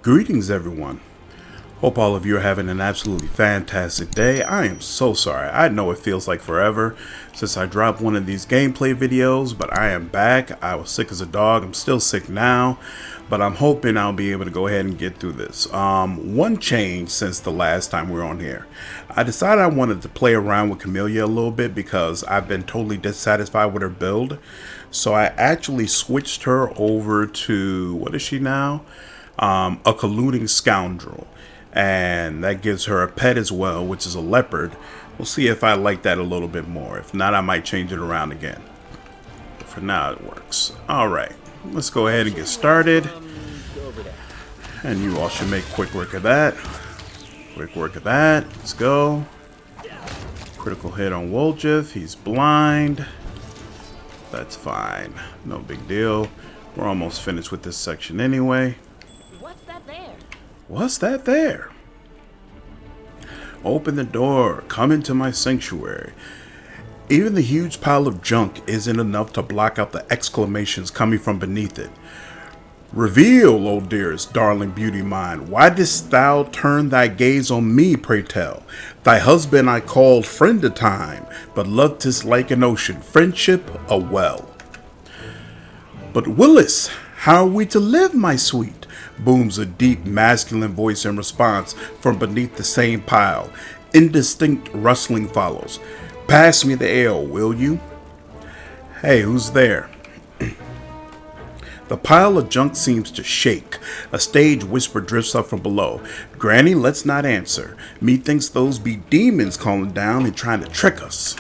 Greetings, everyone. Hope all of you are having an absolutely fantastic day. I am so sorry. I know it feels like forever since I dropped one of these gameplay videos, but I am back. I was sick as a dog. I'm still sick now, but I'm hoping I'll be able to go ahead and get through this. One change since the last time we were on here. I decided I wanted to play around with Camellia a little bit because I've been totally dissatisfied with her build. So I actually switched her over to, what is she now? A colluding scoundrel, and that gives her a pet as well, which is a leopard. We'll see if I like that a little bit more. If not, I might change it around again. But for now, it works. Alright, let's go ahead and get started. And you all should make quick work of that. Quick work of that. Let's go. Critical hit on Woljif. He's blind. That's fine. No big deal. We're almost finished with this section anyway. What's that there? Open the door. Come into my sanctuary. Even the huge pile of junk isn't enough to block out the exclamations coming from beneath it. Reveal, O dearest, darling beauty mine, why didst thou turn thy gaze on me, pray tell? Thy husband I called friend a time, but loved 'tis like an ocean, friendship a well. But Willis, how are we to live, my sweet? Booms a deep masculine voice in response from beneath the same pile. Indistinct rustling follows. Pass me the ale, will you? Hey, who's there? The pile of junk seems to shake. A stage whisper drifts up from below. Granny, let's not answer. Methinks those be demons calling down and trying to trick us.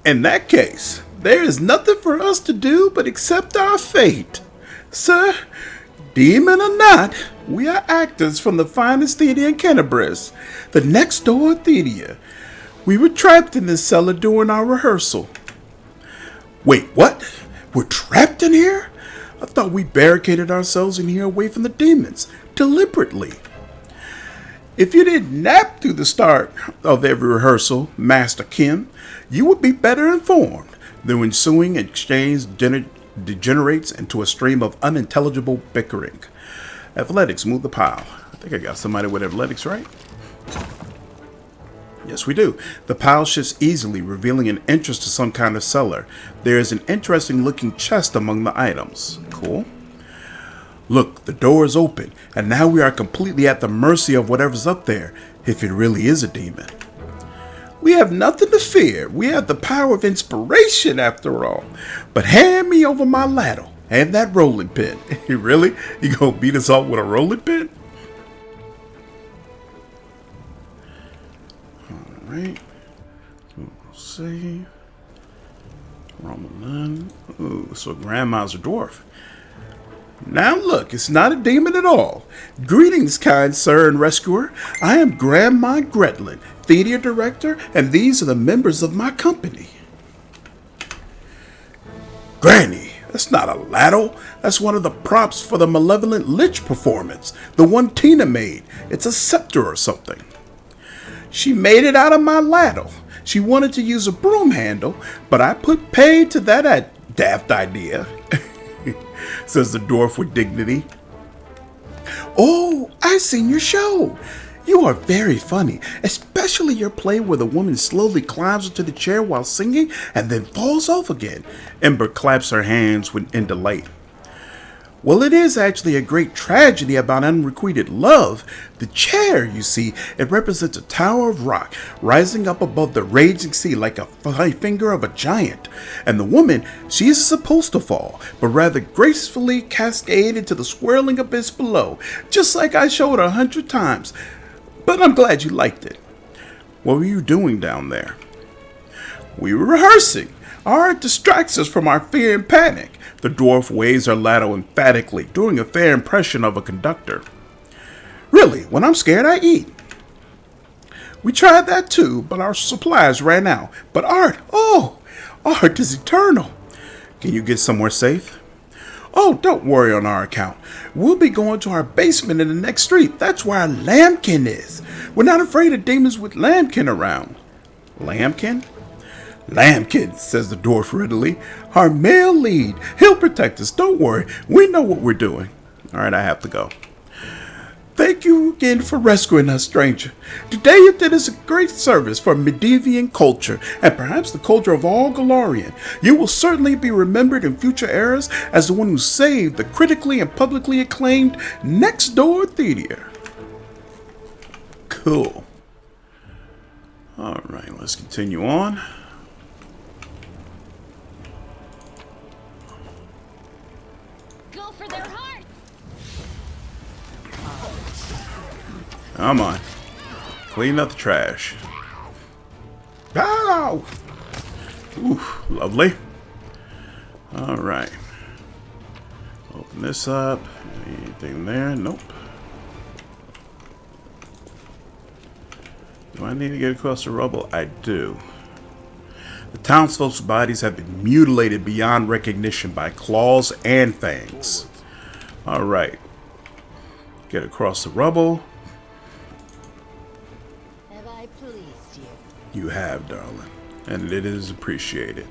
In that case, there is nothing for us to do but accept our fate. Sir, demon or not, we are actors from the finest theater in Kenebris, the next door theater. We were trapped in this cellar during our rehearsal. Wait, what? We're trapped in here? I thought we barricaded ourselves in here away from the demons, deliberately. If you didn't nap through the start of every rehearsal, Master Kim, you would be better informed. The ensuing exchange degenerates into a stream of unintelligible bickering. Athletics, move the pile. I think I got somebody with athletics, right? Yes, we do. The pile shifts easily, revealing an entrance to some kind of cellar. There is an interesting looking chest among the items. Cool. Look, the door is open, and now we are completely at the mercy of whatever's up there, if it really is a demon. We have nothing to fear. We have the power of inspiration after all. But hand me over my ladle and that rolling pin. Really? You gonna beat us off with a rolling pin? Alright. We'll see. Romulan. Ooh, so Grandma's a dwarf. Now look, it's not a demon at all. Greetings, kind sir and rescuer. I am Grandma Gretlen, theater director, and these are the members of my company. Granny, that's not a ladle. That's one of the props for the malevolent Lich performance. The one Tina made. It's a scepter or something. She made it out of my ladle. She wanted to use a broom handle, but I put paid to that daft idea. Says the dwarf with dignity. Oh, I've seen your show. You are very funny, especially your play where the woman slowly climbs into the chair while singing and then falls off again. Ember claps her hands in delight. Well, it is actually a great tragedy about unrequited love. The chair, you see, it represents a tower of rock rising up above the raging sea like a finger of a giant. And the woman, she isn't supposed to fall, but rather gracefully cascade into the swirling abyss below, just like I showed 100 times. But I'm glad you liked it. What were you doing down there? We were rehearsing. Art distracts us from our fear and panic. The dwarf waves her ladle emphatically, doing a fair impression of a conductor. Really, when I'm scared, I eat. We tried that too, but our supplies ran out. But art is eternal. Can you get somewhere safe? Oh, don't worry on our account. We'll be going to our basement in the next street. That's where our lambkin is. We're not afraid of demons with lambkin around. Lambkin? Lambkin, says the dwarf readily. Our male lead. He'll protect us. Don't worry. We know what we're doing. All right, I have to go. Thank you again for rescuing us, stranger. Today you did us a great service for Medivian culture, and perhaps the culture of all Galarian. You will certainly be remembered in future eras as the one who saved the critically and publicly acclaimed Next Door Theater. Cool. Alright, let's continue on. Go for their hearts. Come on. Clean up the trash. Ow! Ooh, lovely. Alright. Open this up. Anything there? Nope. Do I need to get across the rubble? I do. The townsfolk's bodies have been mutilated beyond recognition by claws and fangs. Alright. Get across the rubble. Have I pleased you? You have, darling. And it is appreciated.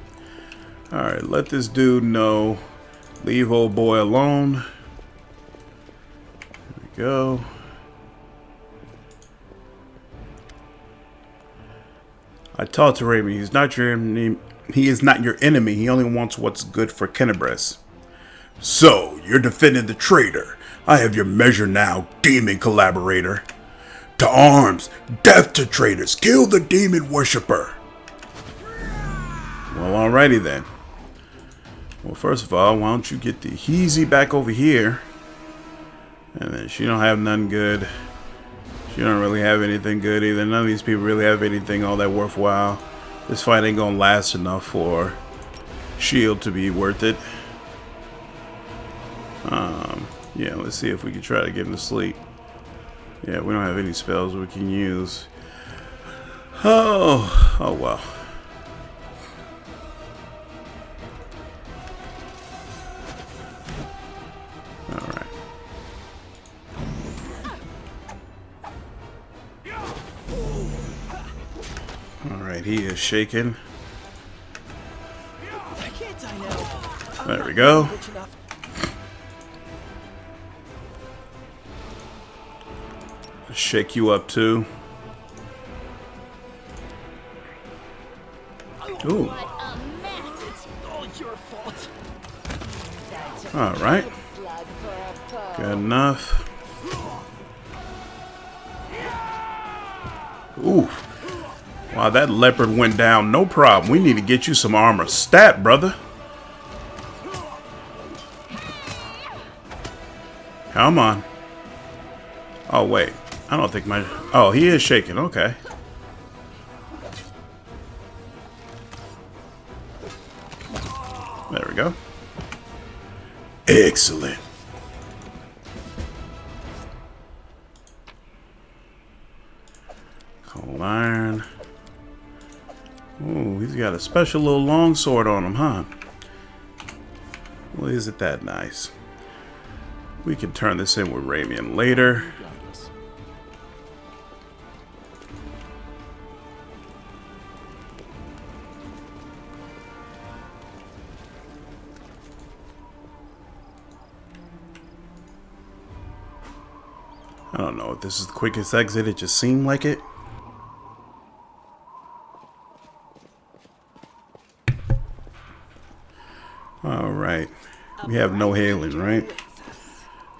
Alright, let this dude know. Leave old boy alone. There we go. I talked to Raimi. He's not your enemy. He is not your enemy. He only wants what's good for Kenebres. So, you're defending the traitor. I have your measure now, demon collaborator. To arms! Death to traitors! Kill the demon worshipper! Well, alrighty then. Well, first of all, why don't you get the Heezy back over here? And then she don't have none good. She don't really have anything good either. None of these people really have anything all that worthwhile. This fight ain't gonna last enough for Shield to be worth it. Yeah, let's see if we can try to get him to sleep. Yeah, we don't have any spells we can use. Oh well. Alright. Alright, he is shaken. There we go. Shake you up too. Ooh. Alright. Good enough. Ooh. Wow, that leopard went down. No problem. We need to get you some armor stat, brother. Come on. Oh, wait. I don't think my... Oh, he is shaking. Okay. There we go. Excellent. Cold iron. Ooh, he's got a special little long sword on him, huh? Well, isn't that nice? We can turn this in with Ramian later. I don't know if this is the quickest exit. It just seemed like it. Alright. We have no healing, right?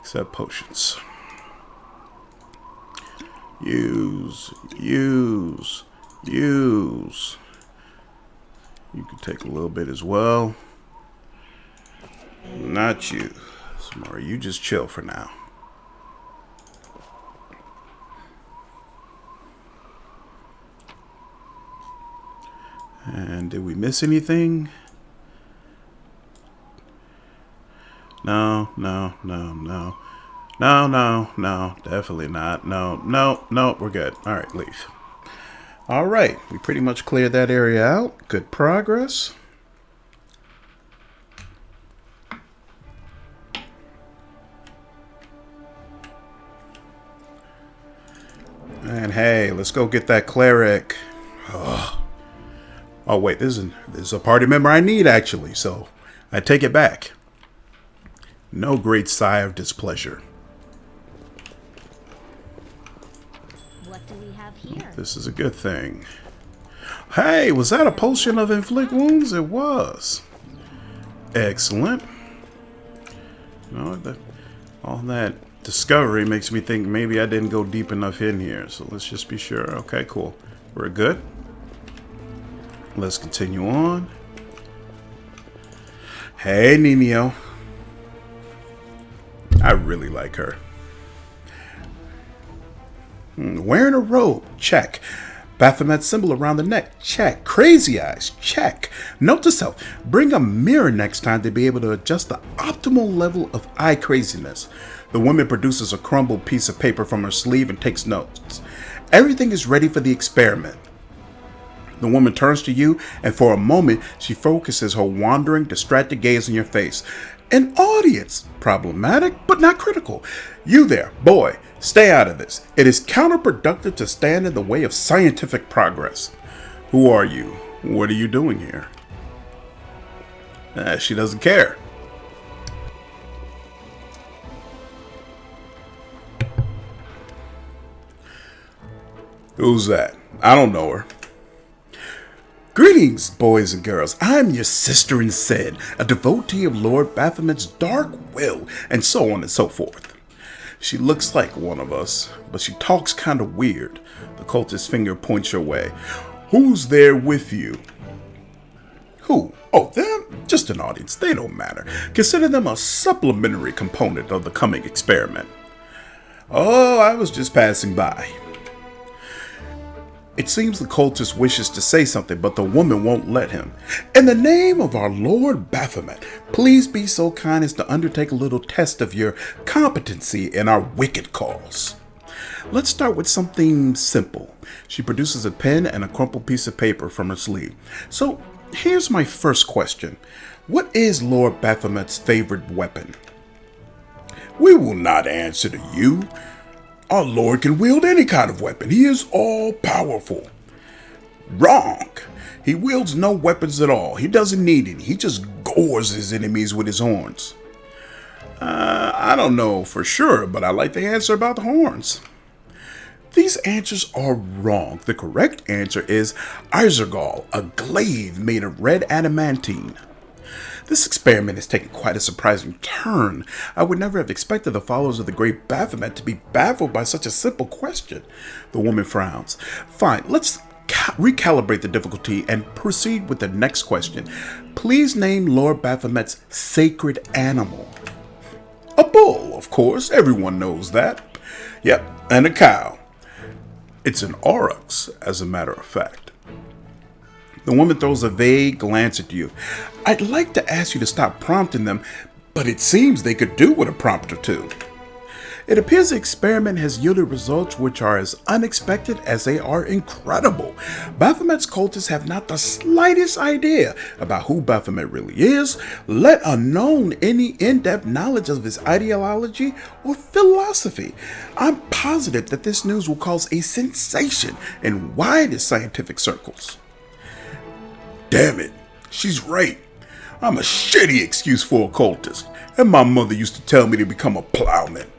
Except potions. Use. You can take a little bit as well. Not you. Samara, you just chill for now. And did we miss anything? No, definitely not. No, we're good. All right, leave. All right, we pretty much cleared that area out. Good progress. And hey, let's go get that cleric. Oh wait, this is a party member I need actually, so I take it back. No great sigh of displeasure. here. This is a good thing. Hey, was that a potion of inflict wounds? It was. Excellent. You know, all that discovery makes me think maybe I didn't go deep enough in here. So let's just be sure. Okay, cool. We're good. Let's continue on. Hey, Nenio. I really like her. Wearing a robe. Check. Baphomet symbol around the neck. Check. Crazy eyes. Check. Note to self. Bring a mirror next time to be able to adjust the optimal level of eye craziness. The woman produces a crumbled piece of paper from her sleeve and takes notes. Everything is ready for the experiment. The woman turns to you, and for a moment, she focuses her wandering, distracted gaze on your face. An audience. Problematic, but not critical. You there, boy, stay out of this. It is counterproductive to stand in the way of scientific progress. Who are you? What are you doing here? She doesn't care. Who's that? I don't know her. Greetings, boys and girls. I am your sister in sin, a devotee of Lord Baphomet's dark will, and so on and so forth. She looks like one of us, but she talks kind of weird. The cultist's finger points your way. Who's there with you? Who? Oh, them? Just an audience. They don't matter. Consider them a supplementary component of the coming experiment. Oh, I was just passing by. It seems the cultist wishes to say something, but the woman won't let him. In the name of our Lord Baphomet, please be so kind as to undertake a little test of your competency in our wicked cause. Let's start with something simple. She produces a pen and a crumpled piece of paper from her sleeve. So, here's my first question. What is Lord Baphomet's favorite weapon? We will not answer to you. Our Lord can wield any kind of weapon. He is all-powerful. Wrong. He wields no weapons at all. He doesn't need any. He just gores his enemies with his horns. I don't know for sure, but I like the answer about the horns. These answers are wrong. The correct answer is Izergal, a glaive made of red adamantine. This experiment has taken quite a surprising turn. I would never have expected the followers of the great Baphomet to be baffled by such a simple question. The woman frowns. Fine, let's recalibrate the difficulty and proceed with the next question. Please name Lord Baphomet's sacred animal. A bull, of course. Everyone knows that. Yep, and a cow. It's an aurochs, as a matter of fact. The woman throws a vague glance at you. I'd like to ask you to stop prompting them, but it seems they could do with a prompt or two. It appears the experiment has yielded results which are as unexpected as they are incredible. Baphomet's cultists have not the slightest idea about who Baphomet really is, let alone any in-depth knowledge of his ideology or philosophy. I'm positive that this news will cause a sensation in widest scientific circles. Damn it, she's right. I'm a shitty excuse for a cultist, and my mother used to tell me to become a plowman.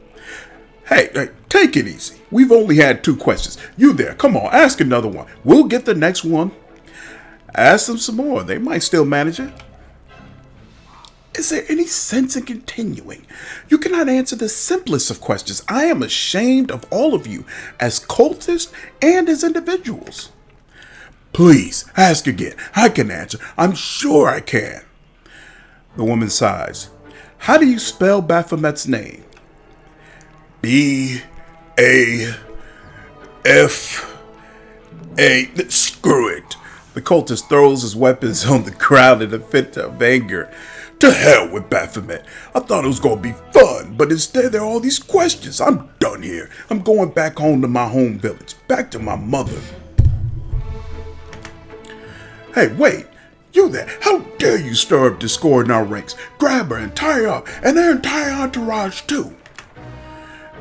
Hey, take it easy. We've only had 2 questions. You there, come on, ask another one. We'll get the next one. Ask them some more. They might still manage it. Is there any sense in continuing? You cannot answer the simplest of questions. I am ashamed of all of you as cultists and as individuals. Please, ask again. I can answer. I'm sure I can. The woman sighs. How do you spell Baphomet's name? B-A-F-A. Screw it. The cultist throws his weapons on the ground in a fit of anger. To hell with Baphomet. I thought it was going to be fun, but instead there are all these questions. I'm done here. I'm going back home to my home village. Back to my mother. Hey, wait. You there. How dare you stir up discord in our ranks. Grab her and tie her up, and their entire entourage too.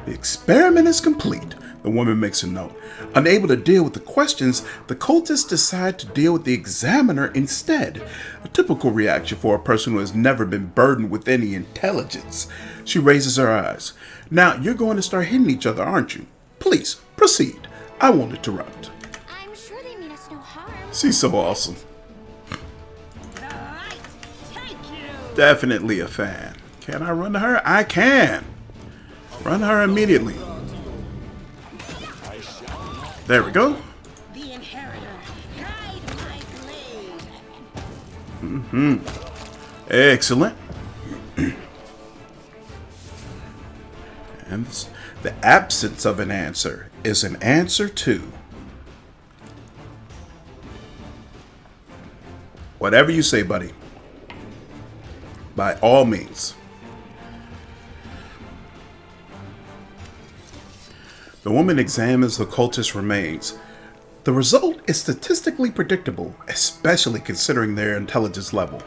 The experiment is complete. The woman makes a note. Unable to deal with the questions, the cultists decide to deal with the examiner instead. A typical reaction for a person who has never been burdened with any intelligence. She raises her eyes. Now, you're going to start hitting each other, aren't you? Please, proceed. I won't interrupt. I'm sure they mean us no harm. She's so awesome. The light take you. Definitely a fan. Can I run to her? I can. Run to her immediately. There we go. The inheritor, guide my blade. Excellent. And the absence of an answer is an answer too. Whatever you say, buddy. By all means. The woman examines the cultist's remains. The result is statistically predictable, especially considering their intelligence level.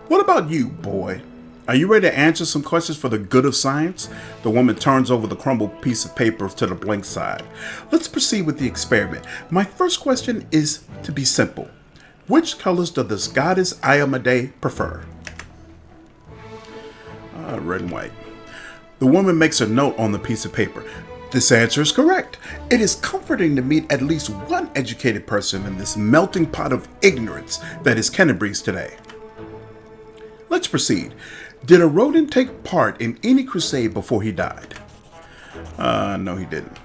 What about you, boy? Are you ready to answer some questions for the good of science? The woman turns over the crumbled piece of paper to the blank side. Let's proceed with the experiment. My first question is to be simple. Which colors does this goddess Iamade prefer? Red and white. The woman makes a note on the piece of paper. This answer is correct. It is comforting to meet at least one educated person in this melting pot of ignorance that is Celebri's today. Let's proceed. Did a rodent take part in any crusade before he died? No, he didn't.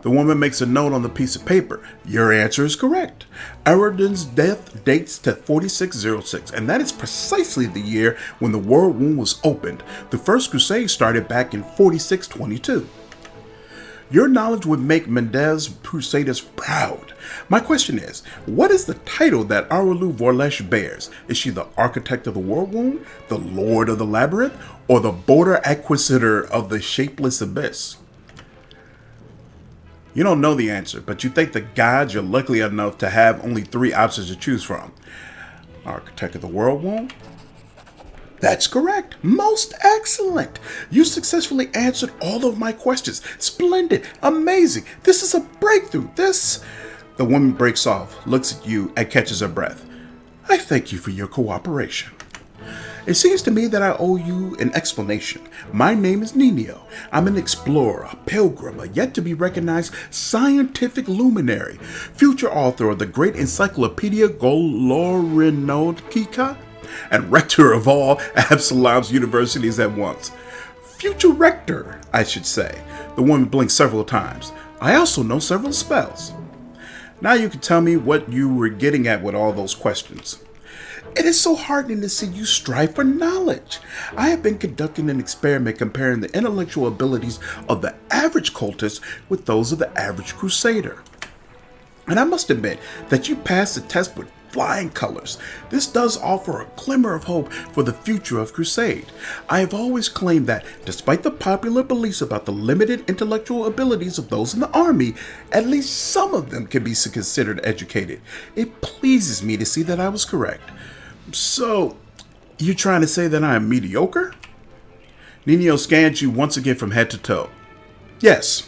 The woman makes a note on the piece of paper. Your answer is correct. Aradin's death dates to 4606, and that is precisely the year when the World Wound was opened. The First Crusade started back in 4622. Your knowledge would make Mendez Crusaders proud. My question is, what is the title that Arulu Vorlesh bears? Is she the Architect of the World Wound, the Lord of the Labyrinth, or the Border Acquisitor of the Shapeless Abyss? You don't know the answer, but you think the gods you're lucky enough to have only 3 options to choose from. Architect of the World Wound? That's correct. Most excellent. You successfully answered all of my questions. Splendid. Amazing. This is a breakthrough. The woman breaks off, looks at you, and catches her breath. I thank you for your cooperation. It seems to me that I owe you an explanation. My name is Nenio. I'm an explorer, a pilgrim, a yet-to-be-recognized scientific luminary, future author of the great Encyclopedia Golorinotica, and rector of all Absalom's universities at once. Future rector, I should say. The woman blinks several times. I also know several spells. Now you can tell me what you were getting at with all those questions. It is so heartening to see you strive for knowledge. I have been conducting an experiment comparing the intellectual abilities of the average cultist with those of the average crusader. And I must admit that you passed the test with flying colors. This does offer a glimmer of hope for the future of Crusade. I have always claimed that, despite the popular beliefs about the limited intellectual abilities of those in the army, at least some of them can be considered educated. It pleases me to see that I was correct. So, you trying to say that I am mediocre? Nenio scans you once again from head to toe. Yes.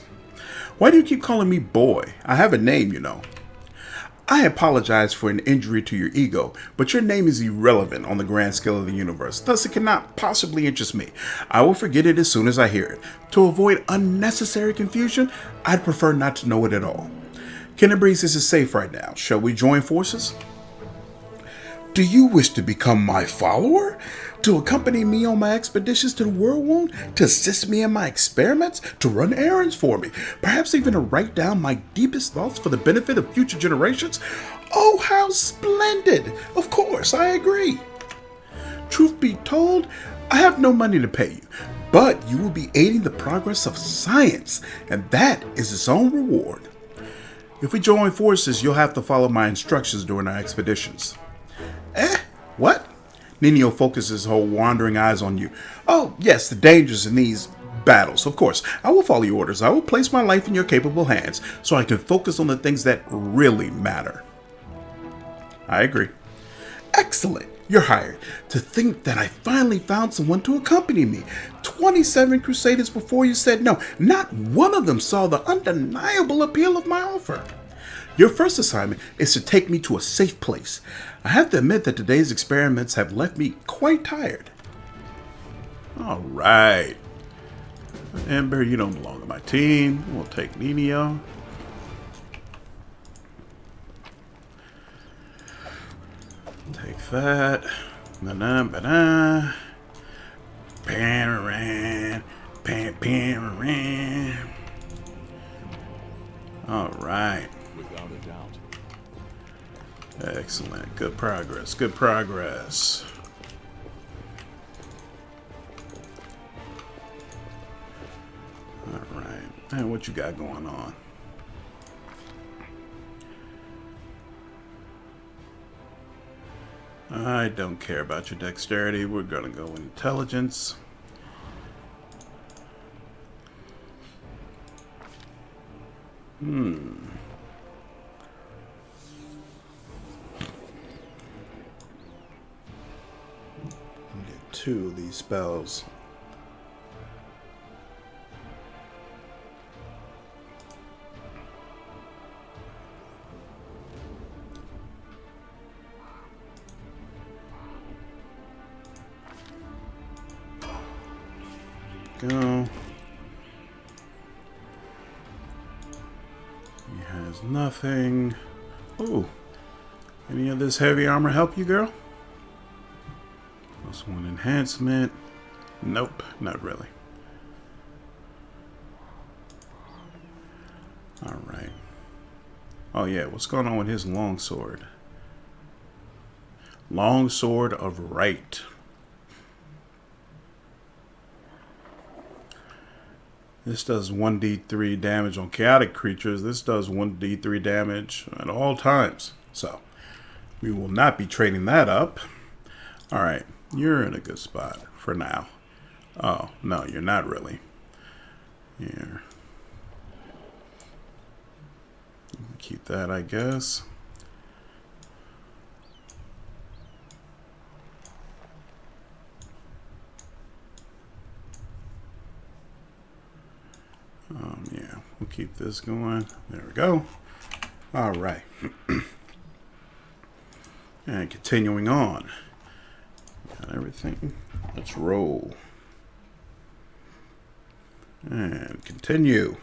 Why do you keep calling me boy? I have a name, you know. I apologize for an injury to your ego, but your name is irrelevant on the grand scale of the universe, thus it cannot possibly interest me. I will forget it as soon as I hear it. To avoid unnecessary confusion, I'd prefer not to know it at all. Celebri's is safe right now. Shall we join forces? Do you wish to become my follower? To accompany me on my expeditions to the World Wound? To assist me in my experiments? To run errands for me? Perhaps even to write down my deepest thoughts for the benefit of future generations? Oh, how splendid! Of course, I agree. Truth be told, I have no money to pay you, but you will be aiding the progress of science, and that is its own reward. If we join forces, you'll have to follow my instructions during our expeditions. What? Nenio focuses her wandering eyes on you. Oh, yes, the dangers in these battles. Of course, I will follow your orders. I will place my life in your capable hands so I can focus on the things that really matter. I agree. Excellent. You're hired. To think that I finally found someone to accompany me. 27 Crusaders before you said no. Not one of them saw the undeniable appeal of my offer. Your first assignment is to take me to a safe place. I have to admit that today's experiments have left me quite tired. All right. Ember, you don't belong to my team. We'll take Nenio. that. Ba-da-ba-da. Pan-ran. Pan-pan-ran. All right. Without a doubt. Excellent. Good progress. Good progress. All right. And what you got going on? I don't care about your dexterity. We're going to go with intelligence. Get 2 of these spells. Go. He has nothing. Ooh. Any of this heavy armor help you, girl? Plus 1 enhancement. Nope, not really. Alright. Oh yeah, what's going on with his longsword? Longsword of Right. This does 1d3 damage on chaotic creatures. This does 1d3 damage at all times. So, we will not be trading that up. Alright, you're in a good spot for now. Oh, no, you're not really. Here. Keep that, I guess. Yeah, we'll keep this going. There we go. All right. And continuing on. Got everything. Let's roll. And continue.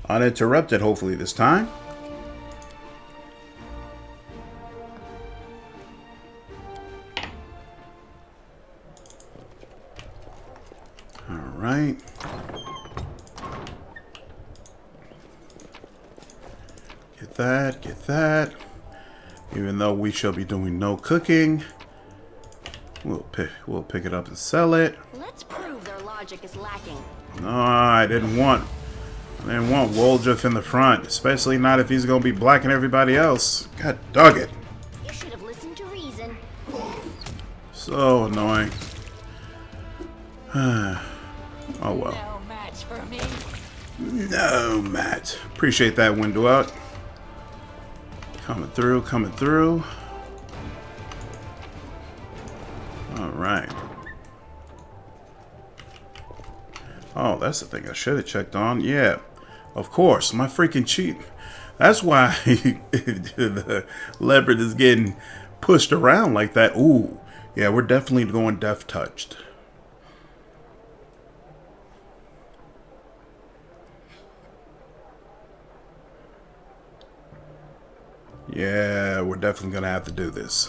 Uninterrupted, hopefully, this time. All right. Get that. Even though we shall be doing no cooking, we'll pick it up and sell it. Let's prove their logic is lacking. No, I didn't want Woljif in the front, especially not if he's gonna be blacking everybody else. God dog it. You should have listened to reason. So annoying. Oh well. No match for me. No, Matt. Appreciate that window out. Coming through. Alright. Oh, that's the thing I should have checked on. Yeah, of course. My freaking cheat. That's why the leopard is getting pushed around like that. Ooh. Yeah, we're definitely going death touched. Yeah, we're definitely going to have to do this.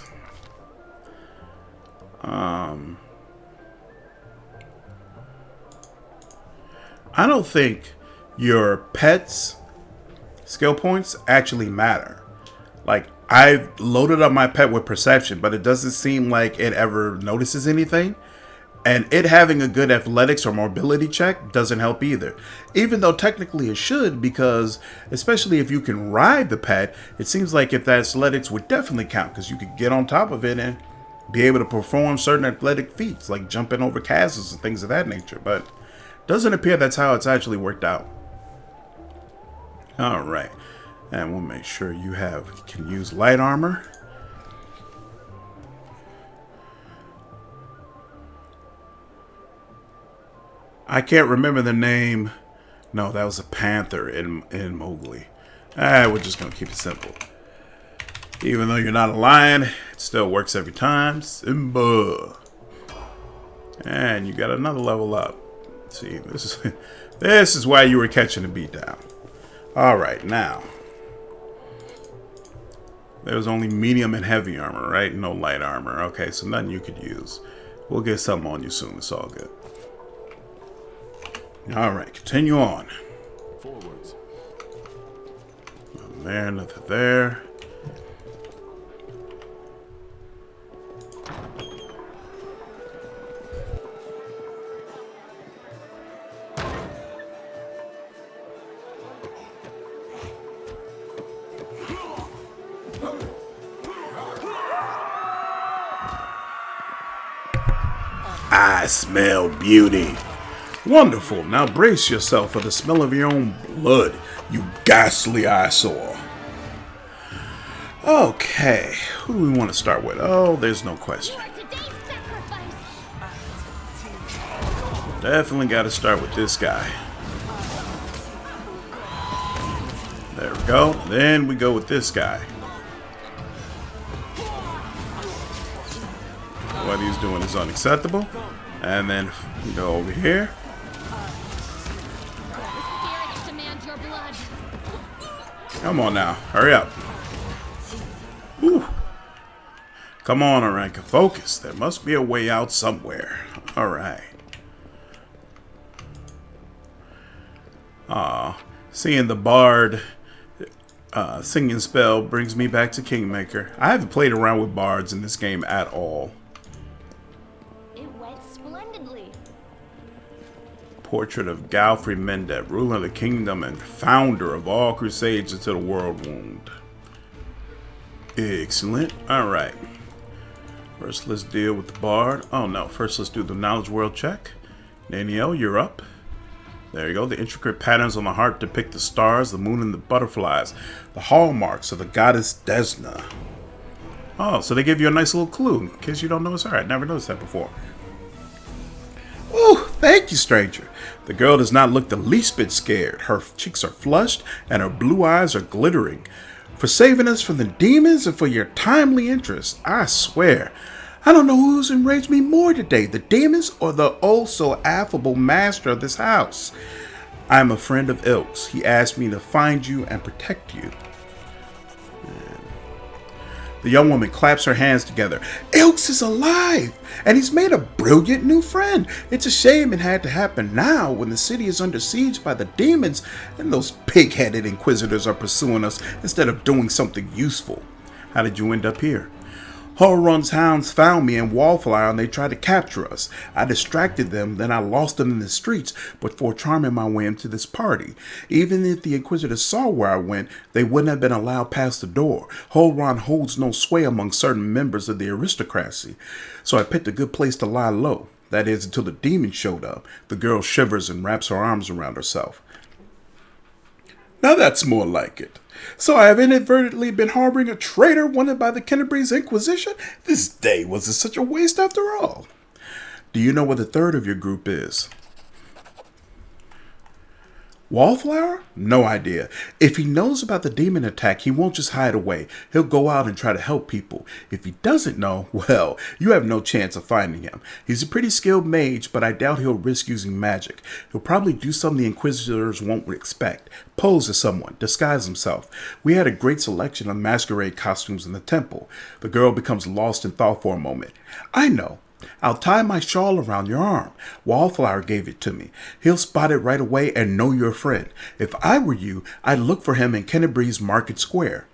I don't think your pet's skill points actually matter. Like, I've loaded up my pet with perception, but it doesn't seem like it ever notices anything. And it having a good athletics or mobility check doesn't help either. Even though technically it should, because especially if you can ride the pet, it seems like if that athletics would definitely count, because you could get on top of it and be able to perform certain athletic feats, like jumping over castles and things of that nature. But doesn't appear that's how it's actually worked out. Alright. And we'll make sure you can use light armor. I can't remember the name. No, that was a panther in Mowgli. We're just going to keep it simple. Even though you're not a lion, it still works every time. Simba. And you got another level up. See, this is why you were catching a beat down. All right, now. There's only medium and heavy armor, right? No light armor. Okay, so nothing you could use. We'll get something on you soon. It's all good. Alright, continue on. Forwards. Nothing there, nothing there. I smell beauty. Wonderful. Now brace yourself for the smell of your own blood, you ghastly eyesore. Okay, who do we want to start with? Oh, there's no question. Definitely got to start with this guy. There we go. Then we go with this guy. What he's doing is unacceptable. And then we go over here. Come on now, hurry up. Whew. Come on, Aranka, focus. There must be a way out somewhere. Alright. Seeing the bard singing spell brings me back to Kingmaker. I haven't played around with bards in this game at all. It went splendidly. Portrait of Galfrey Mendet, ruler of the kingdom and founder of all crusades into the world wound. Excellent. Alright. First, let's deal with the bard. Oh no, first let's do the knowledge world check. Nenio, you're up. There you go. The intricate patterns on the heart depict the stars, the moon, and the butterflies. The hallmarks of the goddess Desna. Oh, so they give you a nice little clue in case you don't know it's her. I never noticed that before. Oh, thank you, stranger. The girl does not look the least bit scared. Her cheeks are flushed and her blue eyes are glittering. For saving us from the demons and for your timely interest, I swear, I don't know who's enraged me more today, the demons or the oh so affable master of this house. I am a friend of Ilk's. He asked me to find you and protect you. The young woman claps her hands together. Ilk's is alive, and he's made a brilliant new friend. It's a shame it had to happen now when the city is under siege by the demons and those pig-headed inquisitors are pursuing us instead of doing something useful. How did you end up here? Hulrun's hounds found me in Wallflower and they tried to capture us. I distracted them, then I lost them in the streets before charming my way into this party. Even if the Inquisitors saw where I went, they wouldn't have been allowed past the door. Hulrun holds no sway among certain members of the aristocracy, so I picked a good place to lie low. That is, until the demon showed up. The girl shivers and wraps her arms around herself. Now that's more like it. So I have inadvertently been harboring a traitor wanted by the Canterbury's Inquisition? This day wasn't such a waste after all. Do you know where the third of your group is? Wallflower? No idea. If he knows about the demon attack, he won't just hide away. He'll go out and try to help people. If he doesn't know, well, you have no chance of finding him. He's a pretty skilled mage, but I doubt he'll risk using magic. He'll probably do something the Inquisitors won't expect. Pose as someone, disguise himself. We had a great selection of masquerade costumes in the temple. The girl becomes lost in thought for a moment. I know. I'll tie my shawl around your arm. Wallflower gave it to me. He'll spot it right away and know you're a friend. If I were you, I'd look for him in Canterbury's Market Square.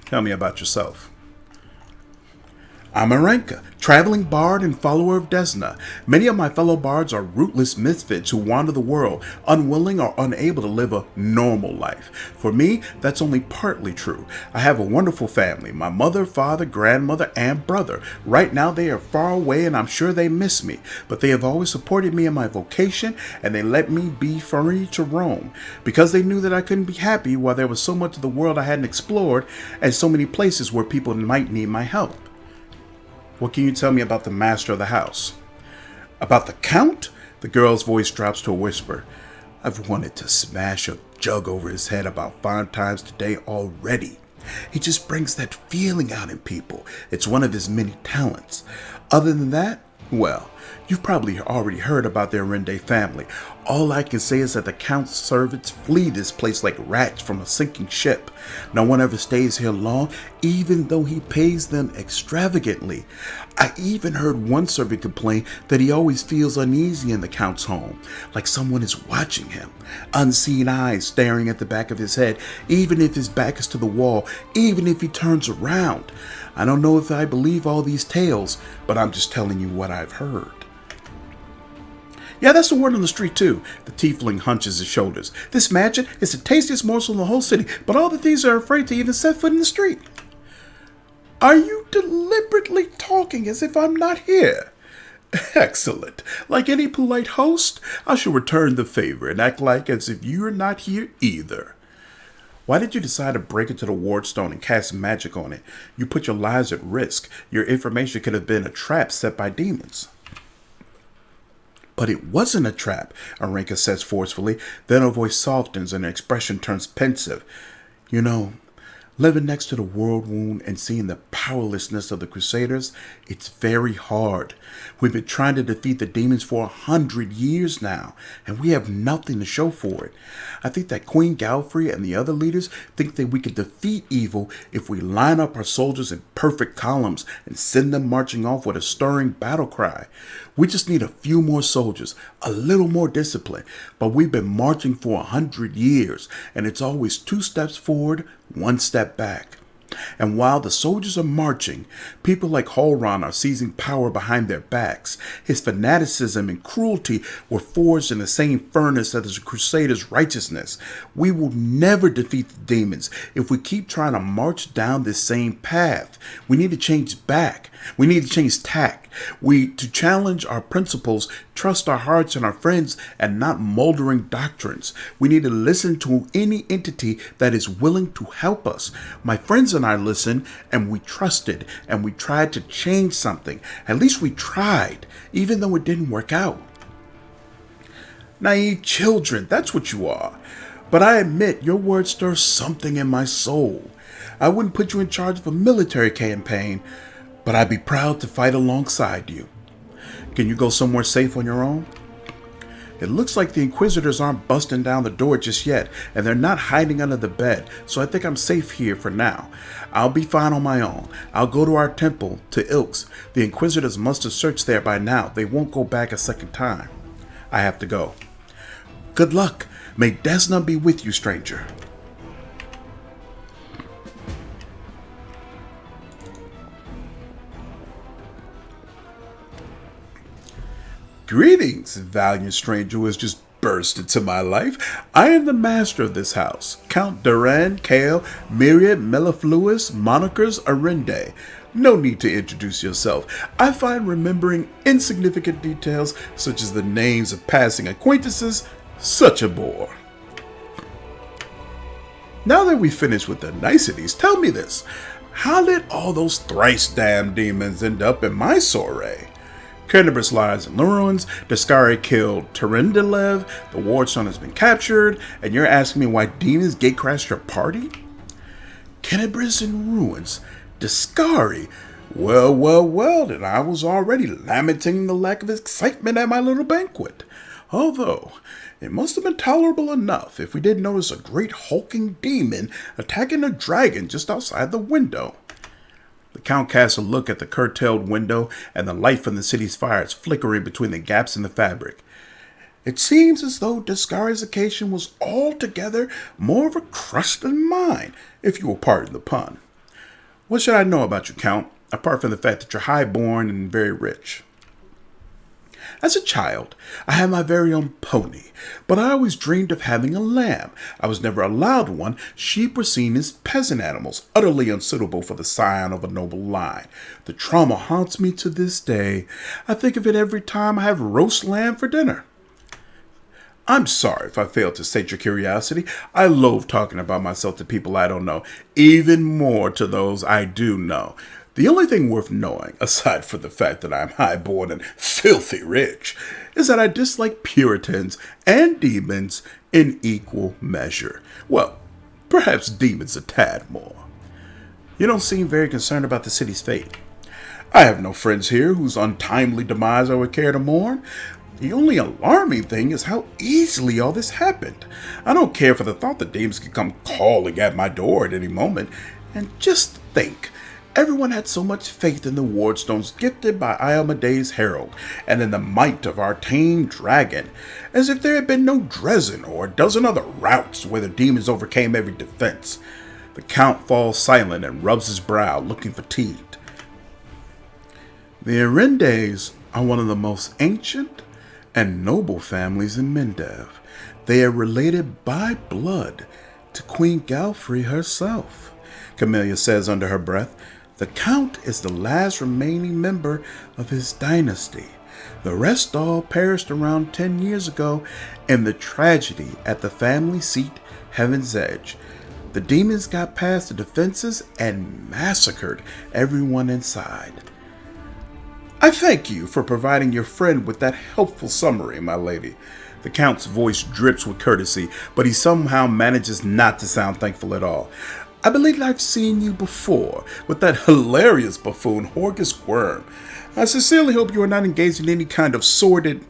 Tell me about yourself. I'm Aranka, traveling bard and follower of Desna. Many of my fellow bards are rootless misfits who wander the world, unwilling or unable to live a normal life. For me, that's only partly true. I have a wonderful family, my mother, father, grandmother, and brother. Right now they are far away and I'm sure they miss me, but they have always supported me in my vocation and they let me be free to roam. Because they knew that I couldn't be happy while there was so much of the world I hadn't explored and so many places where people might need my help. What can you tell me about the master of the house? About the count? The girl's voice drops to a whisper. I've wanted to smash a jug over his head about 5 times today already. He just brings that feeling out in people. It's one of his many talents. Other than that, well, You've probably already heard about the Arende family. All I can say is that the Count's servants flee this place like rats from a sinking ship. No one ever stays here long, even though he pays them extravagantly. I even heard one servant complain that he always feels uneasy in the Count's home, like someone is watching him. Unseen eyes staring at the back of his head, even if his back is to the wall, even if he turns around. I don't know if I believe all these tales, but I'm just telling you what I've heard. Yeah, that's the word on the street, too. The tiefling hunches his shoulders. This mansion is the tastiest morsel in the whole city, but all the thieves are afraid to even set foot in the street. Are you deliberately talking as if I'm not here? Excellent. Like any polite host, I shall return the favor and act like as if you're not here either. Why did you decide to break into the wardstone and cast magic on it? You put your lives at risk. Your information could have been a trap set by demons. But it wasn't a trap, Arinka says forcefully. Then her voice softens and her expression turns pensive. You know, living next to the world wound and seeing the powerlessness of the Crusaders, it's very hard. We've been trying to defeat the demons for 100 years now, and we have nothing to show for it. I think that Queen Galfrey and the other leaders think that we can defeat evil if we line up our soldiers in perfect columns and send them marching off with a stirring battle cry. We just need a few more soldiers, a little more discipline, but we've been marching for 100 years, and it's always 2 steps forward, 1 step back. And while the soldiers are marching, people like Hulrun are seizing power behind their backs. His fanaticism and cruelty were forged in the same furnace as the Crusaders' righteousness. We will never defeat the demons if we keep trying to march down this same path. We need to change back. We need to change tack. To challenge our principles, trust our hearts and our friends, and not moldering doctrines. We need to listen to any entity that is willing to help us. My friends and I listened, and we trusted, and we tried to change something. At least we tried, even though it didn't work out. Naive children, that's what you are. But I admit, your words stir something in my soul. I wouldn't put you in charge of a military campaign, but I'd be proud to fight alongside you. Can you go somewhere safe on your own? It looks like the Inquisitors aren't busting down the door just yet, and they're not hiding under the bed, so I think I'm safe here for now. I'll be fine on my own. I'll go to our temple, to Ilk's. The Inquisitors must have searched there by now. They won't go back a second time. I have to go. Good luck. May Desna be with you, stranger. Greetings, valiant stranger who has just burst into my life. I am the master of this house, Count Daeran, Kale, Myriad, Mellifluous, Monikers, Arende. No need to introduce yourself. I find remembering insignificant details, such as the names of passing acquaintances, such a bore. Now that we've finished with the niceties, tell me this. How did all those thrice damned demons end up in my soiree? Kernibrus lies in the ruins, Daskari killed Terendelev, the Wardstone has been captured, and you're asking me why demons gatecrashed your party? Kernibrus in ruins, Daskari? Well, then I was already lamenting the lack of excitement at my little banquet. Although, it must have been tolerable enough if we didn't notice a great hulking demon attacking a dragon just outside the window. The Count casts a look at the curtailed window, and the light from the city's fires flickering between the gaps in the fabric. It seems as though Daskari's occasion was altogether more of a crush than mine, if you will pardon the pun. What should I know about you, Count, apart from the fact that you're high-born and very rich? As a child, I had my very own pony, but I always dreamed of having a lamb. I was never allowed one. Sheep were seen as peasant animals, utterly unsuitable for the scion of a noble line. The trauma haunts me to this day. I think of it every time I have roast lamb for dinner. I'm sorry if I failed to sate your curiosity. I loathe talking about myself to people I don't know, even more to those I do know. The only thing worth knowing, aside from the fact that I'm high-born and filthy rich, is that I dislike Puritans and demons in equal measure. Well, perhaps demons a tad more. You don't seem very concerned about the city's fate. I have no friends here whose untimely demise I would care to mourn. The only alarming thing is how easily all this happened. I don't care for the thought that demons could come calling at my door at any moment. And just think, everyone had so much faith in the wardstones gifted by Iomede's herald, and in the might of our tame dragon, as if there had been no Dresden or a dozen other routes where the demons overcame every defense. The Count falls silent and rubs his brow, looking fatigued. The Arendes are one of the most ancient and noble families in Mendev. They are related by blood to Queen Galfrey herself, Camellia says under her breath. The Count is the last remaining member of his dynasty. The rest all perished around 10 years ago in the tragedy at the family seat, Heaven's Edge. The demons got past the defenses and massacred everyone inside. I thank you for providing your friend with that helpful summary, my lady. The Count's voice drips with courtesy, but he somehow manages not to sound thankful at all. I believe I've seen you before with that hilarious buffoon, Horgus Gwerm. I sincerely hope you are not engaged in any kind of sordid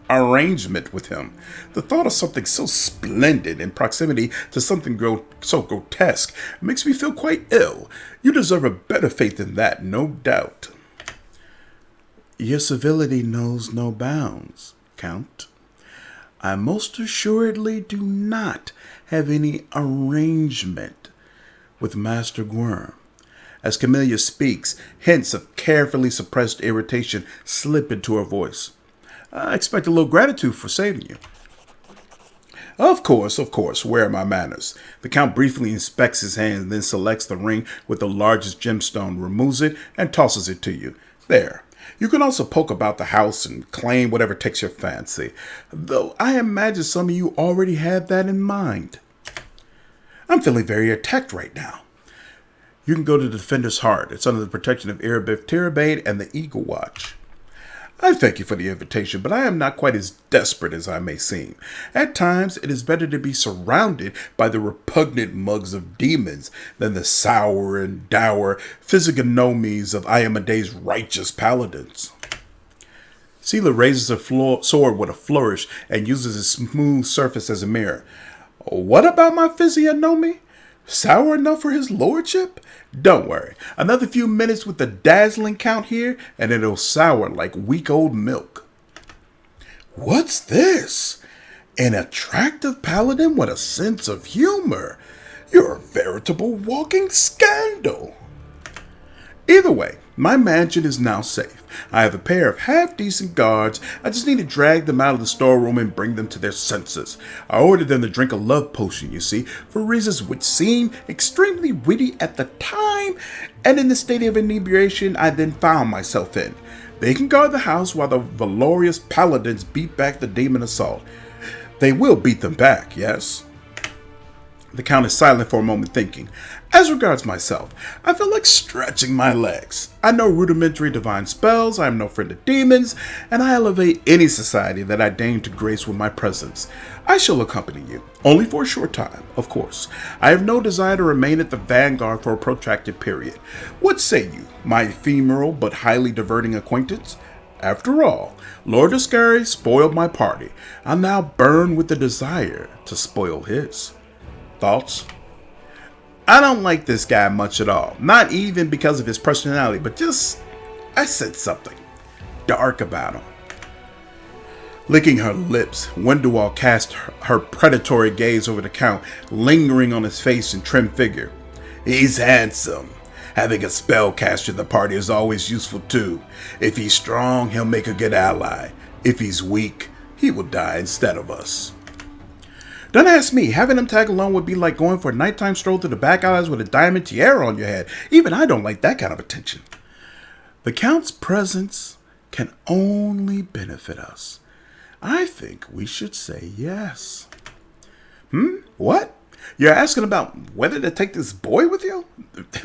arrangement with him. The thought of something so splendid in proximity to something so grotesque makes me feel quite ill. You deserve a better fate than that, no doubt. Your civility knows no bounds, Count. I most assuredly do not have any arrangement with Master Gwerm. As Camellia speaks, hints of carefully suppressed irritation slip into her voice. I expect a little gratitude for saving you. Of course, where are my manners? The Count briefly inspects his hand, then selects the ring with the largest gemstone, removes it, and tosses it to you. There. You can also poke about the house and claim whatever takes your fancy, though I imagine some of you already have that in mind. I'm feeling very attacked right now. You can go to the Defender's Heart. It's under the protection of Erebith Tirabade and the Eagle Watch. I thank you for the invitation, but I am not quite as desperate as I may seem. At times, it is better to be surrounded by the repugnant mugs of demons than the sour and dour physiognomies of Iomede's righteous paladins. Sela raises her sword with a flourish and uses its smooth surface as a mirror. What about my physiognomy? Sour enough for his lordship? Don't worry. Another few minutes with the dazzling Count here, and it'll sour like weak old milk. What's this? An attractive paladin with a sense of humor. You're a veritable walking scandal. Either way, my mansion is now safe. I have a pair of half-decent guards. I just need to drag them out of the storeroom and bring them to their senses. I ordered them to drink a love potion, you see, for reasons which seemed extremely witty at the time, and in the state of inebriation I then found myself in. They can guard the house while the valorous paladins beat back the demon assault. They will beat them back, yes? The Count is silent for a moment, thinking. As regards myself, I feel like stretching my legs. I know rudimentary divine spells, I am no friend of demons, and I elevate any society that I deign to grace with my presence. I shall accompany you, only for a short time, of course. I have no desire to remain at the vanguard for a protracted period. What say you, my ephemeral but highly diverting acquaintance? After all, Lord Ascari spoiled my party. I now burn with the desire to spoil his. Thoughts? I don't like this guy much at all. Not even because of his personality, but just, I said something dark about him. Licking her lips, Wendual cast her predatory gaze over the Count, lingering on his face and trim figure. He's handsome. Having a spellcaster in the party is always useful too. If he's strong, he'll make a good ally. If he's weak, he will die instead of us. Don't ask me. Having him tag along would be like going for a nighttime stroll through the back alleys with a diamond tiara on your head. Even I don't like that kind of attention. The Count's presence can only benefit us. I think we should say yes. What? You're asking about whether to take this boy with you?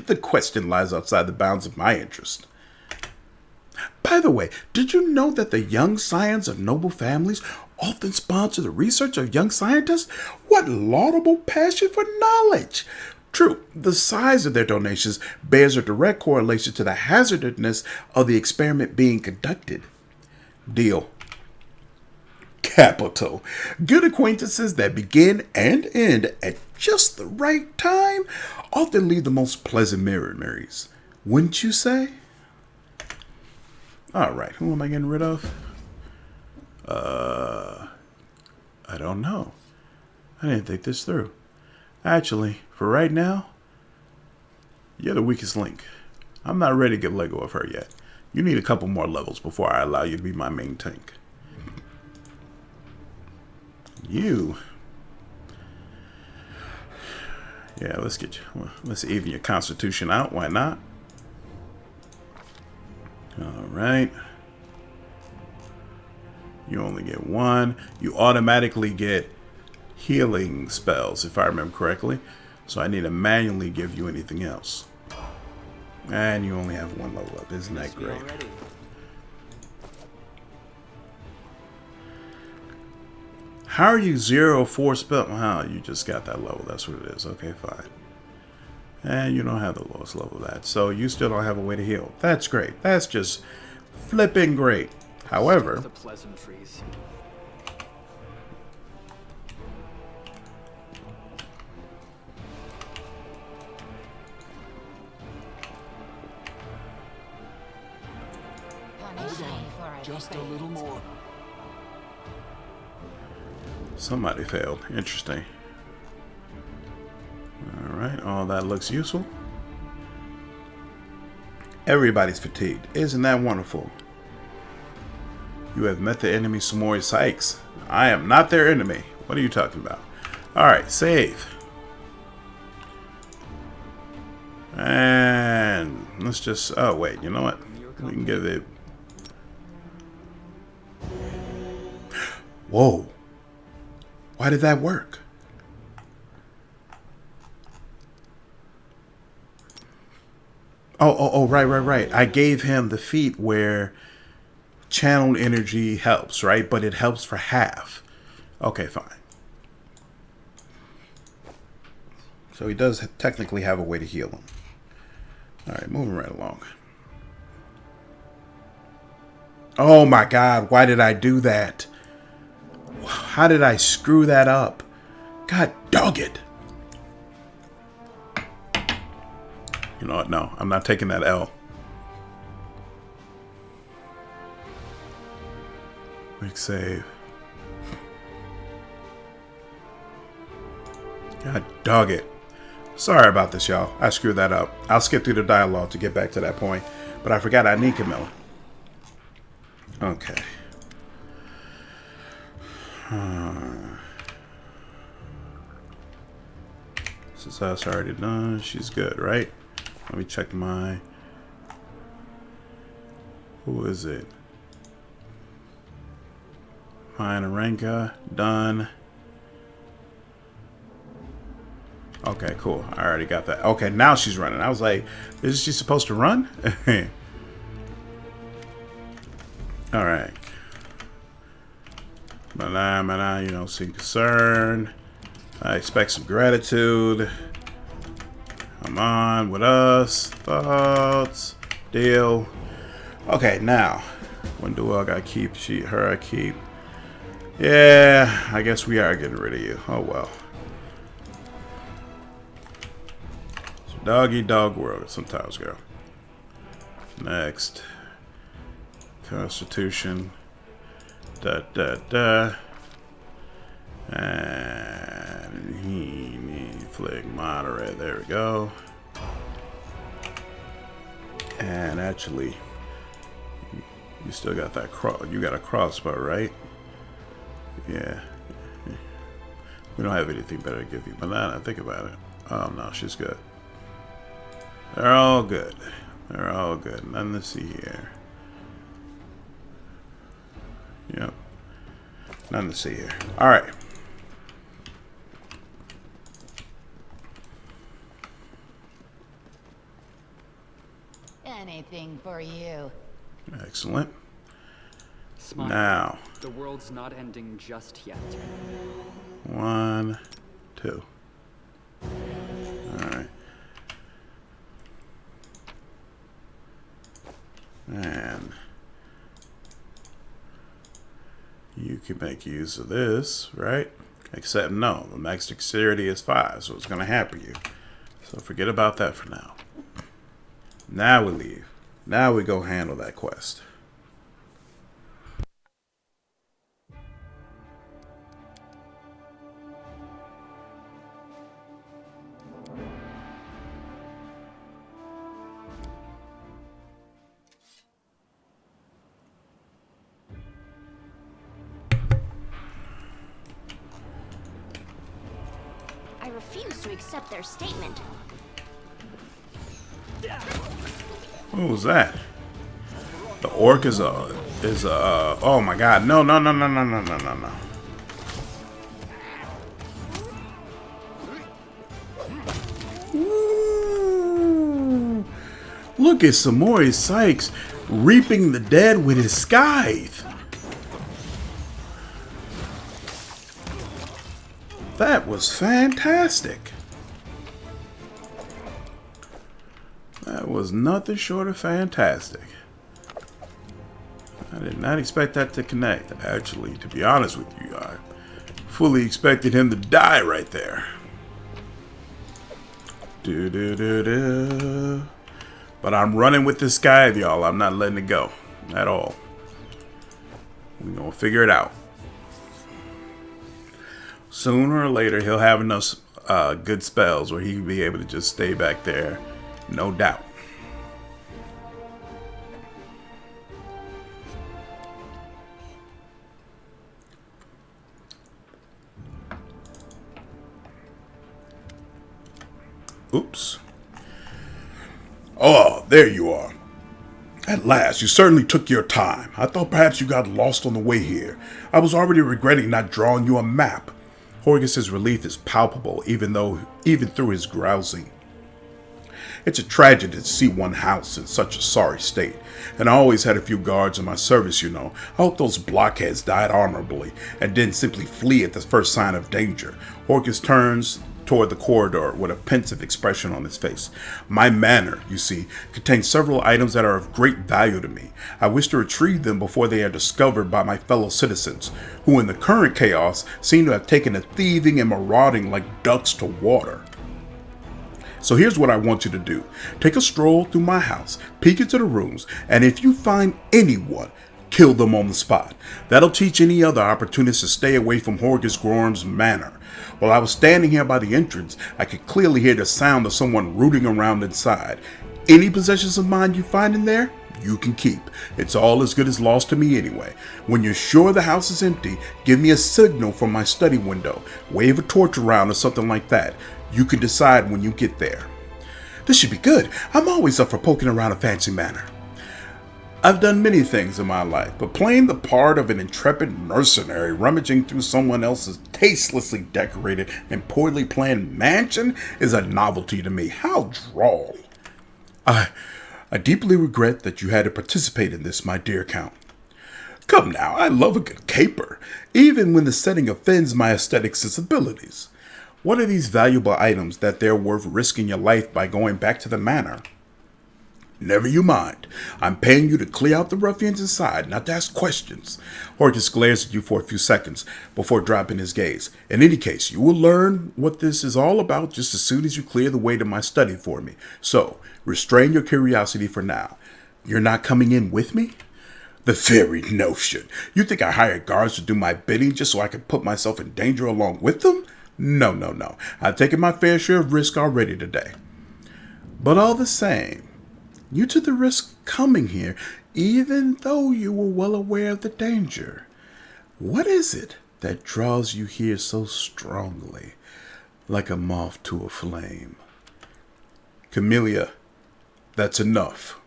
The question lies outside the bounds of my interest. By the way, did you know that the young scions of noble families often sponsor the research of young scientists? What laudable passion for knowledge! True, the size of their donations bears a direct correlation to the hazardousness of the experiment being conducted. Deal. Capital. Good acquaintances that begin and end at just the right time often leave the most pleasant memories. Wouldn't you say? Alright, who am I getting rid of? I don't know. I didn't think this through. Actually, for right now, you're the weakest link. I'm not ready to get Lego of her yet. You need a couple more levels before I allow you to be my main tank. You. Yeah, let's get you. Let's even your constitution out. Why not? Alright. You only get one. You automatically get healing spells, if I remember correctly. So I need to manually give you anything else. And you only have one level up. Isn't that great? How are you 0-4 spell? Wow, you just got that level. That's what it is. Okay, fine. And you don't have the lowest level of that. So you still don't have a way to heal. That's great. That's just flipping great. However, the pleasantries. Just a little more. Somebody failed. Interesting. Alright, all that looks useful. Everybody's fatigued. Isn't that wonderful? You have met the enemy some more Sykes. I am not their enemy. What are you talking about? Alright, save. And let's just... Oh, wait. You know what? We can give it... Whoa. Why did that work? Oh, right. I gave him the feat where channeled energy helps, right? But it helps for half. Okay, fine. So he does technically have a way to heal him. Alright, moving right along. Oh my god, why did I do that? How did I screw that up? God dog it. You know what? No, I'm not taking that L. Quick save. God dog it. Sorry about this, y'all. I screwed that up. I'll skip through the dialogue to get back to that point. But I forgot I need Camellia. Okay. Since that's already done, she's good, right? Let me check my... Who is it? Mine Aranka, done. Okay, cool. I already got that. Okay, now she's running. I was like, is she supposed to run? Alright. But you know, seem concerned. I expect some gratitude. Come on with us. Thoughts. Deal. Okay, now. When do I gotta keep? Her I keep. Yeah, I guess we are getting rid of you. Oh well. It's a dog world sometimes, girl. Next. Constitution. And he flick moderate. There we go. And actually, you still got that you got a crossbow, right? Yeah. We don't have anything better to give you. But now I think about it. Oh no, she's good. They're all good. They're all good. Nothing to see here. Yep. Nothing to see here. Alright. Anything for you. Excellent. Smile. Now. The world's not ending just yet. 1, 2. Alright. And you can make use of this, right? Except no, the max dexterity is 5, so it's going to hamper you. So forget about that for now. Now we leave. Now we go handle that quest. I refuse to accept their statement. What was that? The orc is a oh my god, no. Ooh. Look at Samori Sykes reaping the dead with his scythe. That was fantastic. That was nothing short of fantastic. I did not expect that to connect. Actually, to be honest with you, I fully expected him to die right there. But I'm running with this guy, y'all. I'm not letting it go at all. We're gonna figure it out. Sooner or later, he'll have enough good spells where he'll be able to just stay back there. No doubt. Oops. Oh, there you are. At last, you certainly took your time. I thought perhaps you got lost on the way here. I was already regretting not drawing you a map. Horgus's relief is palpable, even through his grousing. It's a tragedy to see one house in such a sorry state, and I always had a few guards in my service, you know. I hope those blockheads died honorably and didn't simply flee at the first sign of danger. Horgus turns toward the corridor with a pensive expression on his face. My manor, you see, contains several items that are of great value to me. I wish to retrieve them before they are discovered by my fellow citizens, who in the current chaos seem to have taken to thieving and marauding like ducks to water. So here's what I want you to do. Take a stroll through my house, peek into the rooms, and if you find anyone, kill them on the spot. That'll teach any other opportunists to stay away from Horgus Gwerm's manor. While I was standing here by the entrance, I could clearly hear the sound of someone rooting around inside. Any possessions of mine you find in there, you can keep. It's all as good as lost to me anyway. When you're sure the house is empty, give me a signal from my study window. Wave a torch around or something like that. You can decide when you get there. This should be good. I'm always up for poking around a fancy manor. I've done many things in my life, but playing the part of an intrepid mercenary rummaging through someone else's tastelessly decorated and poorly planned mansion is a novelty to me. How droll. I deeply regret that you had to participate in this, my dear Count. Come now, I love a good caper, even when the setting offends my aesthetic sensibilities. What are these valuable items that they're worth risking your life by going back to the manor? Never you mind. I'm paying you to clear out the ruffians inside, not to ask questions. Horgus glares at you for a few seconds before dropping his gaze. In any case, you will learn what this is all about just as soon as you clear the way to my study for me. So, restrain your curiosity for now. You're not coming in with me? The very notion. You think I hired guards to do my bidding just so I can put myself in danger along with them? No. I've taken my fair share of risk already today. But all the same, you took the risk coming here, even though you were well aware of the danger. What is it that draws you here so strongly, like a moth to a flame? Camellia, that's enough.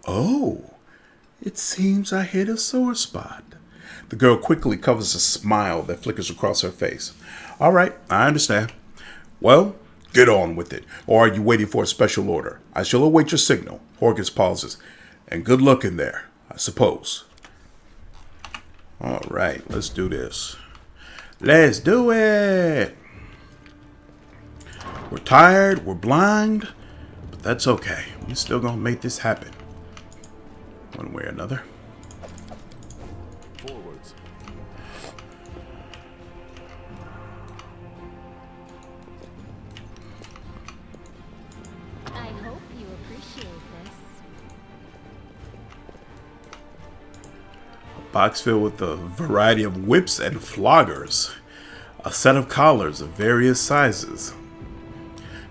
Oh, it seems I hit a sore spot. The girl quickly covers a smile that flickers across her face. All right, I understand. Well, get on with it, or are you waiting for a special order? I shall await your signal. Horgus pauses. And good luck in there, I suppose. All right, let's do this. Let's do it! We're tired, we're blind, but that's okay. We're still gonna make this happen. one way or another. Forwards. I hope you appreciate this. A box filled with a variety of whips and floggers. A set of collars of various sizes.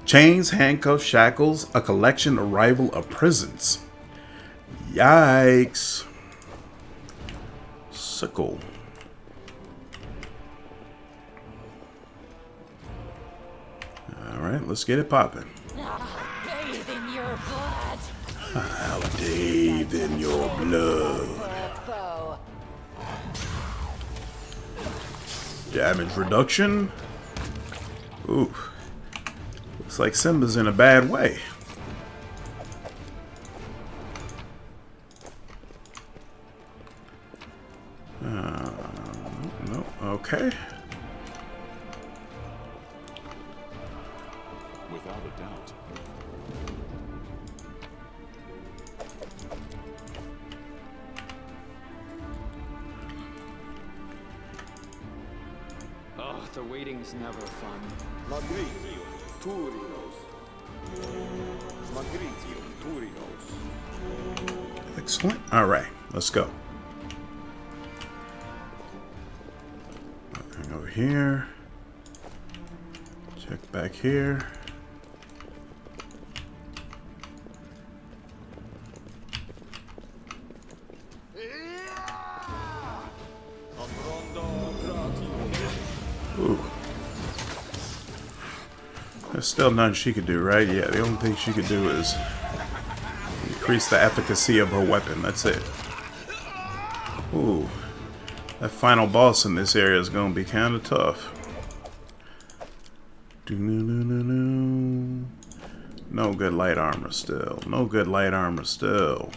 Chains, handcuffs, shackles, a collection arrival of prisons. Yikes. Sickle. Alright, let's get it popping. Bathe in your blood. I'll bathe in your blood. Foe. Damage reduction. Ooh. Looks like Simba's in a bad way. No, okay. Without a doubt. Oh, the waiting's never fun. Magritio, Turinos. Magritio, Turinos. Excellent. Alright, let's go. Nothing over here. Check back here. Ooh. There's still nothing she could do, right? Yeah, the only thing she could do is increase the efficacy of her weapon. That's it. Ooh. That final boss in this area is going to be kind of tough. No good light armor still. No good light armor still.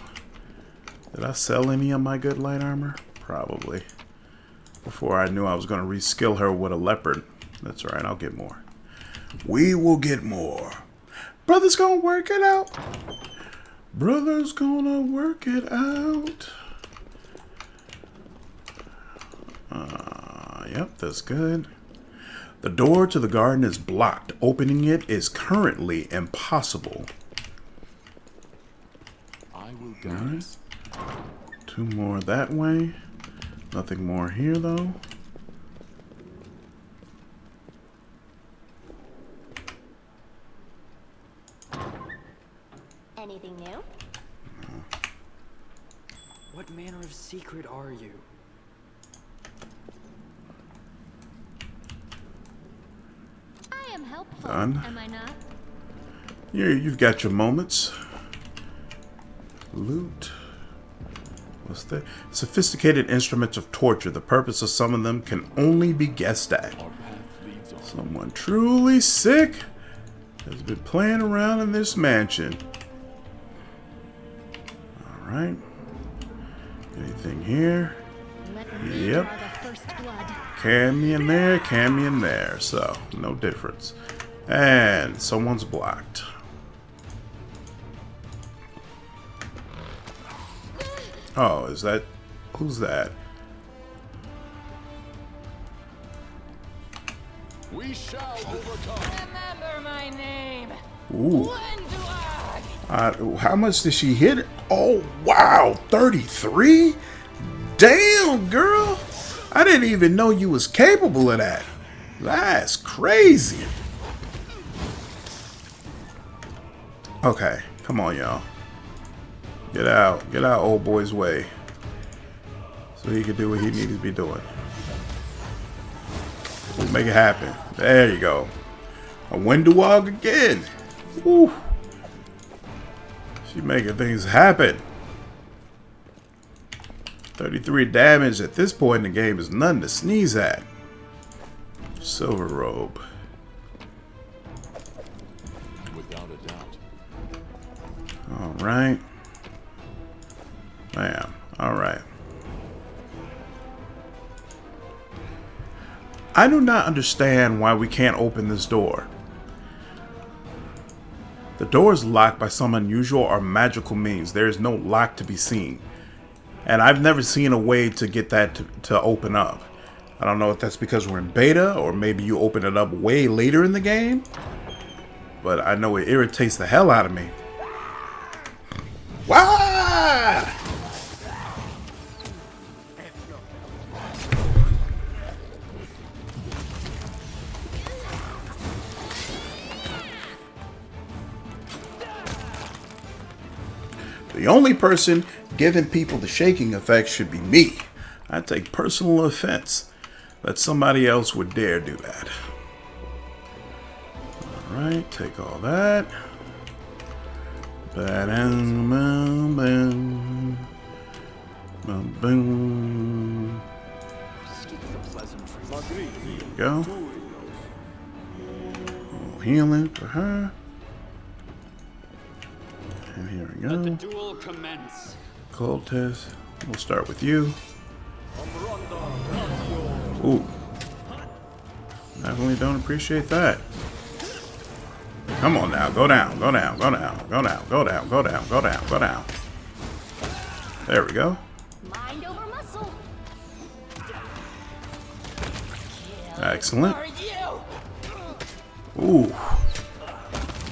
Did I sell any of my good light armor? Probably. Before I knew I was going to reskill her with a leopard. That's alright, I'll get more. We will get more. Brother's gonna work it out. Brother's gonna work it out. Yep, that's good. The door to the garden is blocked. Opening it is currently impossible. I will guide us. Two more that way. Nothing more here, though. Anything new? What manner of secret are you? I am helpful, Done. am I not? You've got your moments. Loot. What's that? Sophisticated instruments of torture. The purpose of some of them can only be guessed at. Our path leads on. Someone truly sick has been playing around in this mansion. Alright. Anything here? Let me Yep. draw the first blood. Can me in there, can me in there. So, no difference. And someone's blocked. Oh, is that... Who's that? We shall overcome. Remember my name. Ooh. Wendlag. How much did she hit? Oh, wow. 33? Damn, girl. I didn't even know you was capable of that. That's crazy. Okay. Come on, y'all. Get out. Get out old boy's way. So he can do what he needs to be doing. We'll make it happen. There you go. A Windwog again. Woo. She making things happen. 33 damage at this point in the game is nothing to sneeze at. Silver robe. Without a doubt. Alright. Bam. Alright. I do not understand why we can't open this door. The door is locked by some unusual or magical means. There is no lock to be seen. And I've never seen a way to get that to open up. I don't know if that's because we're in beta, or maybe you open it up way later in the game. But I know it irritates the hell out of me. Wah! The only person giving people the shaking effect should be me. I take personal offense that somebody else would dare do that. Alright, take all that. Ba-dum, bum, bum. Bum, bum. There you go. A little healing for her. And here we go. Let the duel commence. Cultist. We'll start with you. Ooh. Definitely don't appreciate that. Come on now. Go down. Go down. Go down. Go down. Go down. Go down. Go down. Go down. There we go. Mind over muscle. Excellent. Are you? Ooh.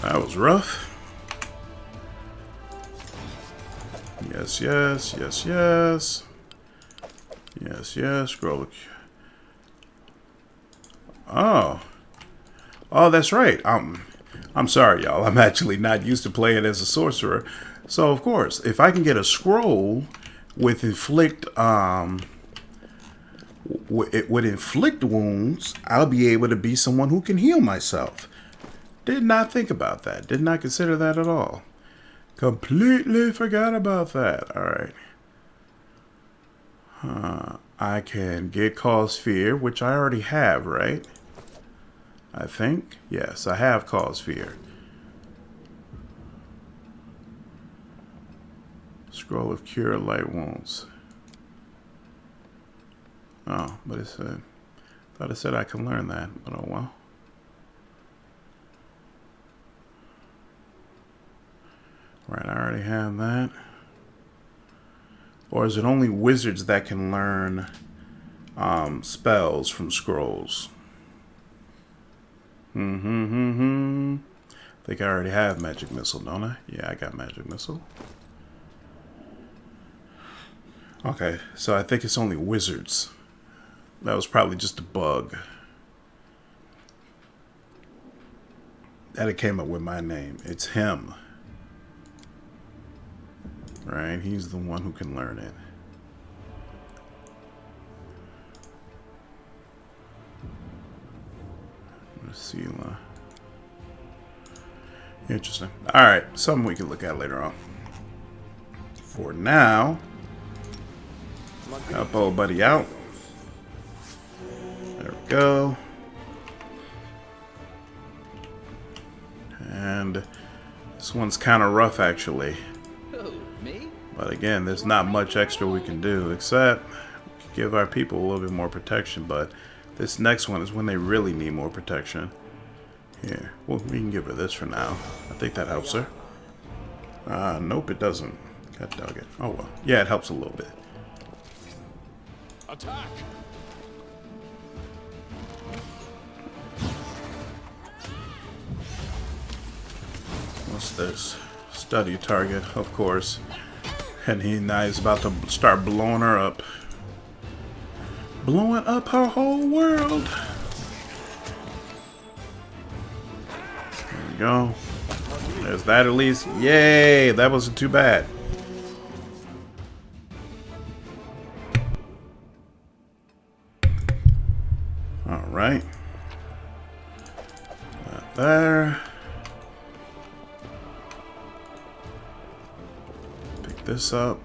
That was rough. Yes, yes, yes, yes. Yes, yes. Scroll. Oh. Oh, that's right. I'm sorry, y'all. I'm actually not used to playing as a sorcerer. So, of course, if I can get a scroll with inflict would inflict wounds, I'll be able to be someone who can heal myself. Did not think about that. Did not consider that at all. Completely forgot about that. Alright. I can get cause fear, which I already have, right? I think. Yes, I have cause fear. Scroll of cure light wounds. Oh, but it said, thought it said I can learn that, but oh well. Right, I already have that. Or is it only wizards that can learn spells from scrolls? I think I already have magic missile, don't I? Yeah, I got magic missile. Okay, so I think it's only wizards. That was probably just a bug. That it came up with my name. It's him. Right, he's the one who can learn it. Sela. Interesting. Alright, something we can look at later on. For now, help old buddy out. There we go. And this one's kind of rough, actually. But again, there's not much extra we can do, except we can give our people a little bit more protection. But this next one is when they really need more protection. Here, well, we can give her this for now. I think that helps her. Nope, it doesn't. God dog it. Oh well. Yeah, it helps a little bit. Attack! What's this? Study target, of course. And now he's about to start blowing her up. Blowing up her whole world. There we go. There's that at least. Yay! That wasn't too bad. Alright. That there. This up.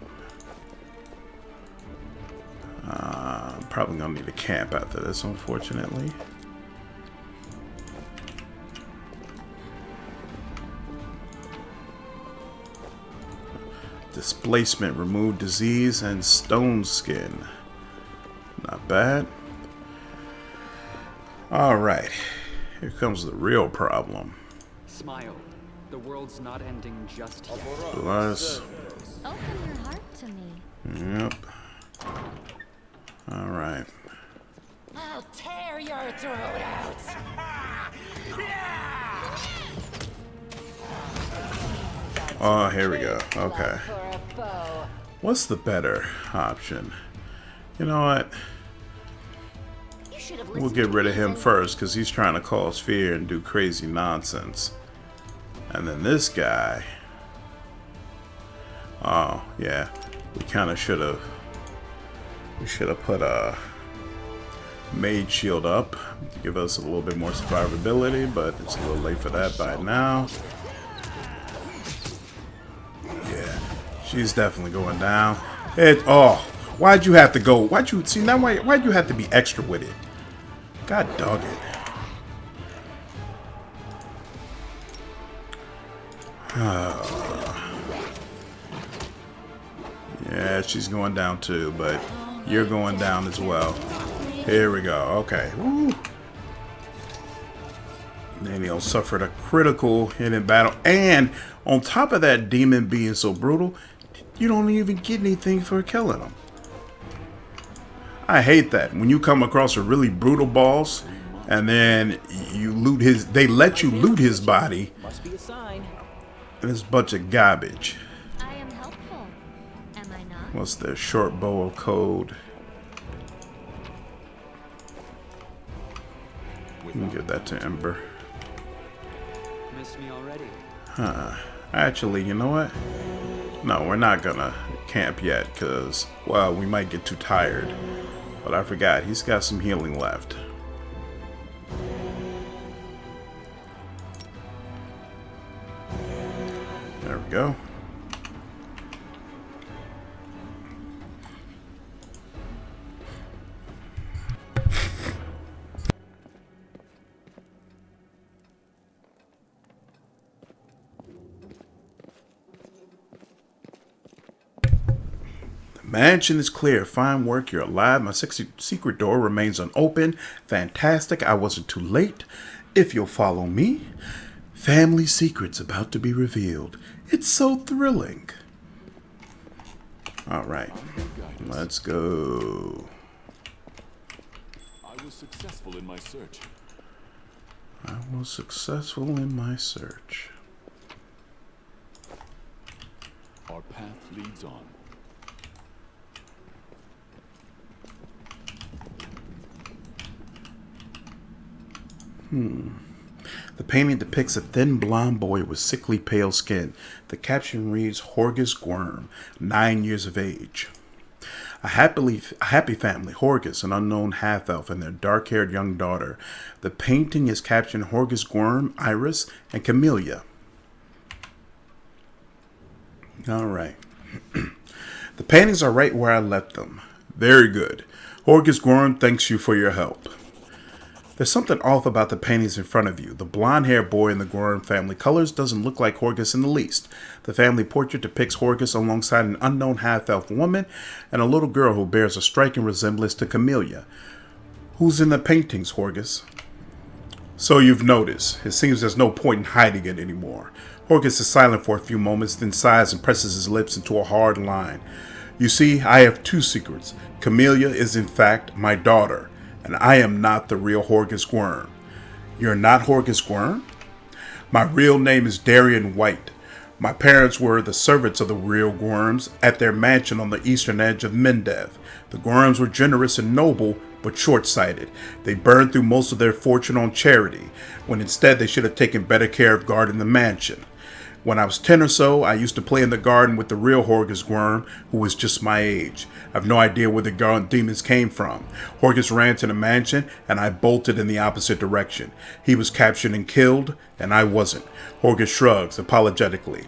I'm probably gonna need a camp after this, unfortunately. Displacement, remove disease and stone skin. Not bad. Alright. Here comes the real problem. Smile. The world's not ending just yet. Plus. Open your heart to me. Yep. Alright. I'll tear your throat out. Oh, here we go. Okay. For a foe. What's the better option? You know what? You should have We'll listened get to rid of him reason. first because he's trying to cause fear and do crazy nonsense. And then this guy. Oh, yeah. We kind of should have. We should have put a Mage Shield up to give us a little bit more survivability, but it's a little late for that by now. Yeah, she's definitely going down. Why'd you have to go? Why'd you see now? Why'd you have to be extra with it? God dog it. Yeah, she's going down too, but you're going down as well. Here we go. Okay. Woo. Nenio suffered a critical hit in battle, and on top of that, demon being so brutal, you don't even get anything for killing him. I hate that when you come across a really brutal boss, and then you loot his. They let you loot his body. Must be a sign. And it's a bunch of garbage. I am helpful. Am I not? What's the short bow of code? You can give that to Ember. Miss me already. Actually, you know what? No, we're not gonna camp yet because, well, we might get too tired. But I forgot, he's got some healing left. There we go. Mansion is clear. Fine work. You're alive. My secret door remains unopened. Fantastic. I wasn't too late. If you'll follow me, family secrets about to be revealed. It's so thrilling. All right. Let's go. I was successful in my search. I was successful in my search. Our path leads on. The painting depicts a thin blonde boy with sickly pale skin. The caption reads, Horgus Gwerm, 9 years of age. A happy family, Horgus, an unknown half-elf, and their dark-haired young daughter. The painting is captioned Horgus Gwerm, Iris, and Camellia. Alright. The paintings are right where I left them. Very good. Horgus Gwerm thanks you for your help. There's something off about the paintings in front of you. The blonde-haired boy in the Gwerm family colors doesn't look like Horgus in the least. The family portrait depicts Horgus alongside an unknown half-elf woman and a little girl who bears a striking resemblance to Camellia. Who's in the paintings, Horgus? So you've noticed. It seems there's no point in hiding it anymore. Horgus is silent for a few moments, then sighs and presses his lips into a hard line. You see, I have two secrets. Camellia is in fact my daughter. And I am not the real Horgus Gwerm. You're not Horgus Gwerm? My real name is Daeran White. My parents were the servants of the real Gwerms at their mansion on the eastern edge of Mendev. The Gwerms were generous and noble, but short-sighted. They burned through most of their fortune on charity, when instead they should have taken better care of guarding the mansion. When I was 10 or so, I used to play in the garden with the real Horgus Gwerm, who was just my age. I have no idea where the garden demons came from. Horgus ran to the mansion, and I bolted in the opposite direction. He was captured and killed, and I wasn't. Horgus shrugs apologetically.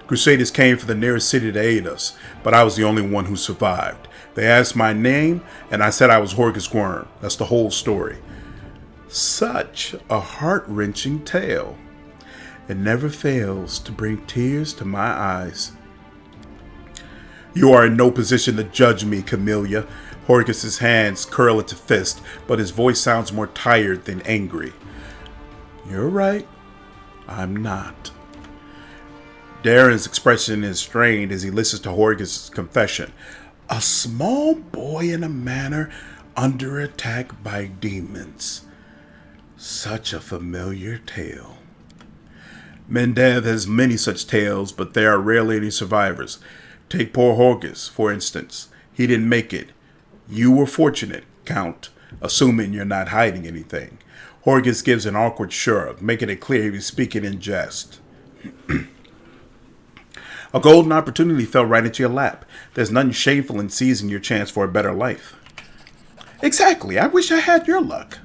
Crusaders came from the nearest city to aid us, but I was the only one who survived. They asked my name, and I said I was Horgus Gwerm. That's the whole story. Such a heart-wrenching tale. It never fails to bring tears to my eyes. You are in no position to judge me, Camellia. Horgus's hands curl into fist, but his voice sounds more tired than angry. You're right. I'm not. Daeran's expression is strained as he listens to Horgus's confession. A small boy in a manor under attack by demons. Such a familiar tale. Mendev has many such tales, but there are rarely any survivors. Take poor Horgus, for instance. He didn't make it. You were fortunate, Count, assuming you're not hiding anything. Horgus gives an awkward shrug, making it clear he was speaking in jest. A golden opportunity fell right into your lap. There's nothing shameful in seizing your chance for a better life. Exactly. I wish I had your luck.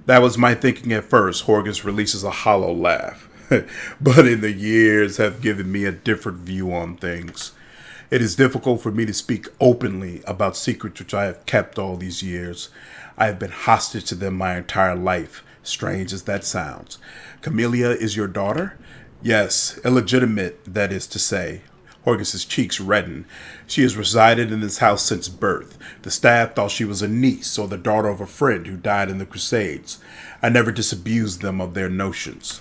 That was my thinking at first. Horgus releases a hollow laugh. But in the years have given me a different view on things. It is difficult for me to speak openly about secrets which I have kept all these years. I have been hostage to them my entire life, strange as that sounds. Camellia is your daughter? Yes, illegitimate, that is to say. Horgus's cheeks reddened. She has resided in this house since birth. The staff thought she was a niece or the daughter of a friend who died in the Crusades. I never disabused them of their notions.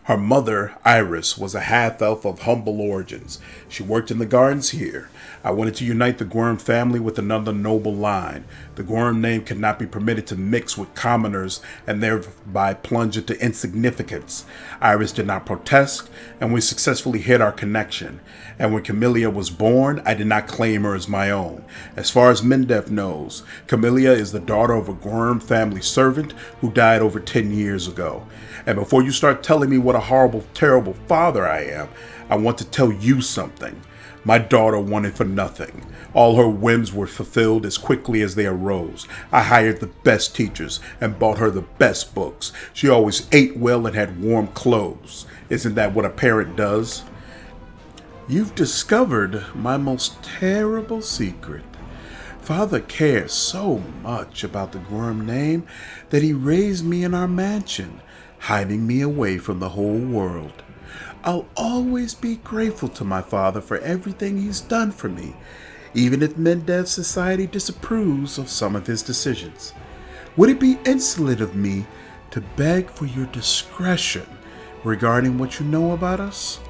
Her mother, Iris, was a half-elf of humble origins. She worked in the gardens here. I wanted to unite the Gwerm family with another noble line. The Gwerm name could not be permitted to mix with commoners and thereby plunge into insignificance. Iris did not protest, and we successfully hid our connection. And when Camellia was born, I did not claim her as my own. As far as Mendef knows, Camellia is the daughter of a Gwerm family servant who died over 10 years ago. And before you start telling me what a horrible, terrible father I am, I want to tell you something. My daughter wanted for nothing. All her whims were fulfilled as quickly as they arose. I hired the best teachers and bought her the best books. She always ate well and had warm clothes. Isn't that what a parent does? You've discovered my most terrible secret. Father cares so much about the Gwerm name that he raised me in our mansion, hiding me away from the whole world. I'll always be grateful to my father for everything he's done for me, even if Mendev society disapproves of some of his decisions. Would it be insolent of me to beg for your discretion regarding what you know about us?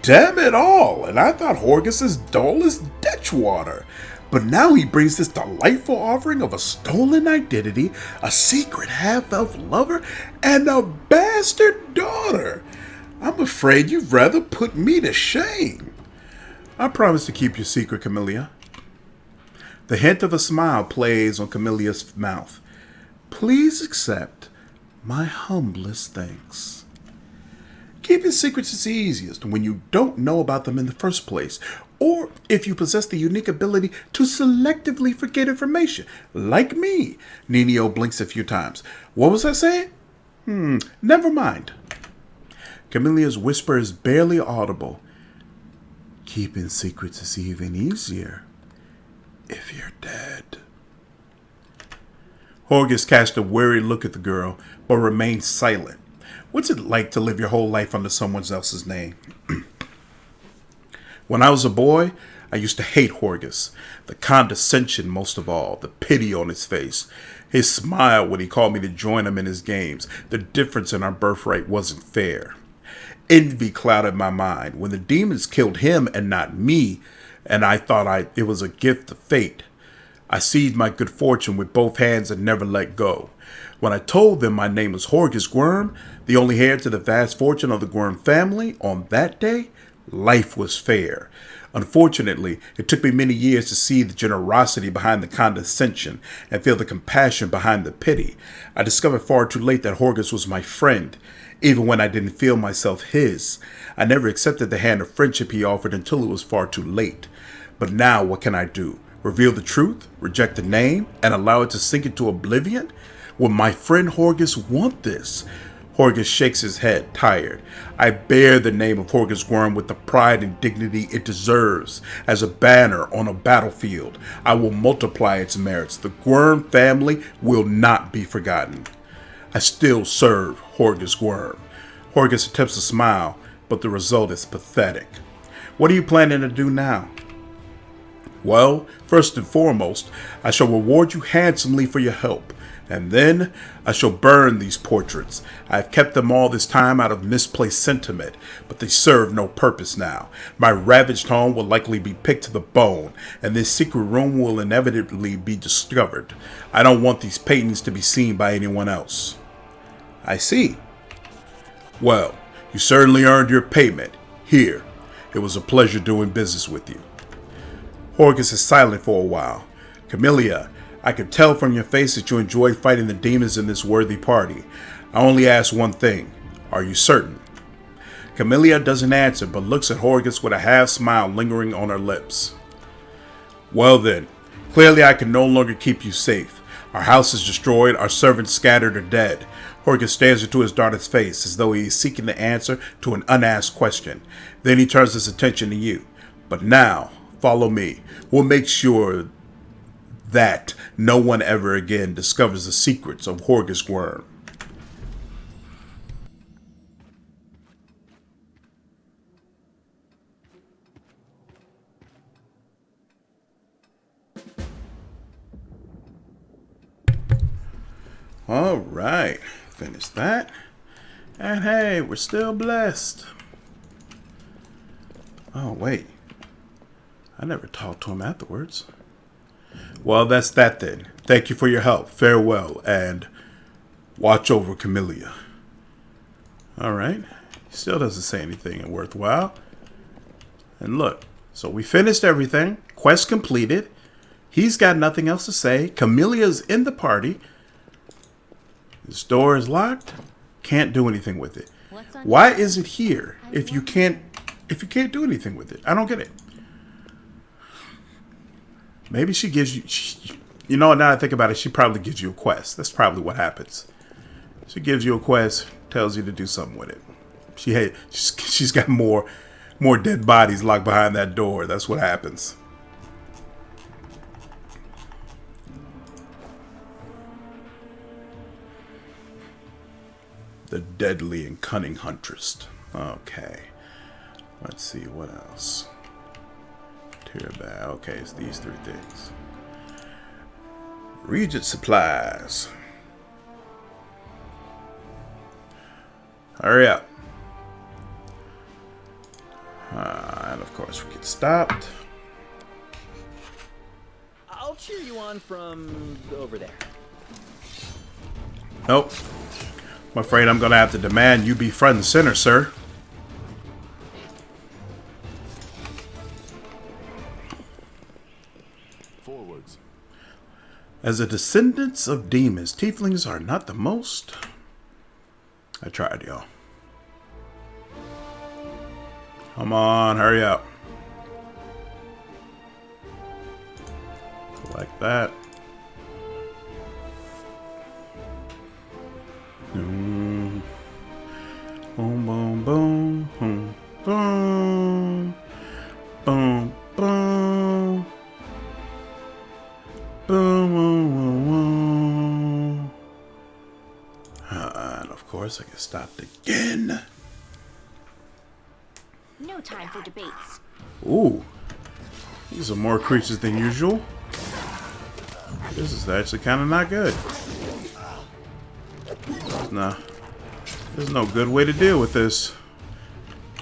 Damn it all, and I thought Horgus is dull as ditch water. But now he brings this delightful offering of a stolen identity, a secret half-elf lover, and a bastard daughter. I'm afraid you'd rather put me to shame. I promise to keep your secret, Camellia. The hint of a smile plays on Camellia's mouth. Please accept my humblest thanks. Keeping secrets is easiest when you don't know about them in the first place, or if you possess the unique ability to selectively forget information, like me. Nenio blinks a few times. What was I saying? Never mind. Camellia's whisper is barely audible. Keeping secrets is even easier if you're dead. Horgus cast a weary look at the girl, but remained silent. What's it like to live your whole life under someone else's name? When I was a boy, I used to hate Horgus. The condescension most of all, the pity on his face. His smile when he called me to join him in his games. The difference in our birthright wasn't fair. Envy clouded my mind when the demons killed him and not me, and I thought it was a gift of fate. I seized my good fortune with both hands and never let go. When I told them my name was Horgus Gwerm, the only heir to the vast fortune of the Gwerm family, on that day, life was fair. Unfortunately, it took me many years to see the generosity behind the condescension and feel the compassion behind the pity. I discovered far too late that Horgus was my friend, even when I didn't feel myself his. I never accepted the hand of friendship he offered until it was far too late. But now what can I do? Reveal the truth, reject the name, and allow it to sink into oblivion? Would my friend Horgus want this? Horgus shakes his head, tired. I bear the name of Horgus Gwerm with the pride and dignity it deserves. As a banner on a battlefield, I will multiply its merits. The Gwerm family will not be forgotten. I still serve Horgus Gwerm. Horgus attempts to smile, but the result is pathetic. What are you planning to do now? Well, first and foremost, I shall reward you handsomely for your help, and then I shall burn these portraits. I have kept them all this time out of misplaced sentiment, but they serve no purpose now. My ravaged home will likely be picked to the bone, and this secret room will inevitably be discovered. I don't want these paintings to be seen by anyone else. I see. Well, you certainly earned your payment. Here. It was a pleasure doing business with you. Horgus is silent for a while. Camellia, I could tell from your face that you enjoyed fighting the demons in this worthy party. I only ask one thing. Are you certain? Camellia doesn't answer, but looks at Horgus with a half smile lingering on her lips. Well then, clearly I can no longer keep you safe. Our house is destroyed, our servants scattered or dead. Horgus stares into his daughter's face as though he is seeking the answer to an unasked question. Then he turns his attention to you. But now, follow me. We'll make sure that no one ever again discovers the secrets of Horgus Gwerm. All right, finish that. And hey, we're still blessed. Oh, wait. I never talked to him afterwards. Well, that's that then. Thank you for your help. Farewell, and watch over Camellia. Alright. Still doesn't say anything worthwhile. And look, so we finished everything. Quest completed. He's got nothing else to say. Camellia's in the party. This door is locked. Can't do anything with it. Why is it here if you can't do anything with it? I don't get it. Maybe she gives you, you know, now I think about it, she probably gives you a quest. That's probably what happens. She gives you a quest, tells you to do something with it. She's got more dead bodies locked behind that door. That's what happens. The deadly and cunning huntress. Okay. Let's see what else. Okay, it's these three things. Regent supplies. Hurry up. And of course we get stopped. I'll cheer you on from over there. Nope. I'm afraid I'm gonna have to demand you be front and center, sir. Forwards. As the descendants of demons, tieflings are not the most. I tried, y'all. Come on, hurry up. Collect that. Boom, boom, boom, boom, boom, boom, boom, boom, boom. And of course, I get stopped again. No time for debates. Ooh, these are more creatures than usual. This is actually kind of not good. Nah, there's no good way to deal with this.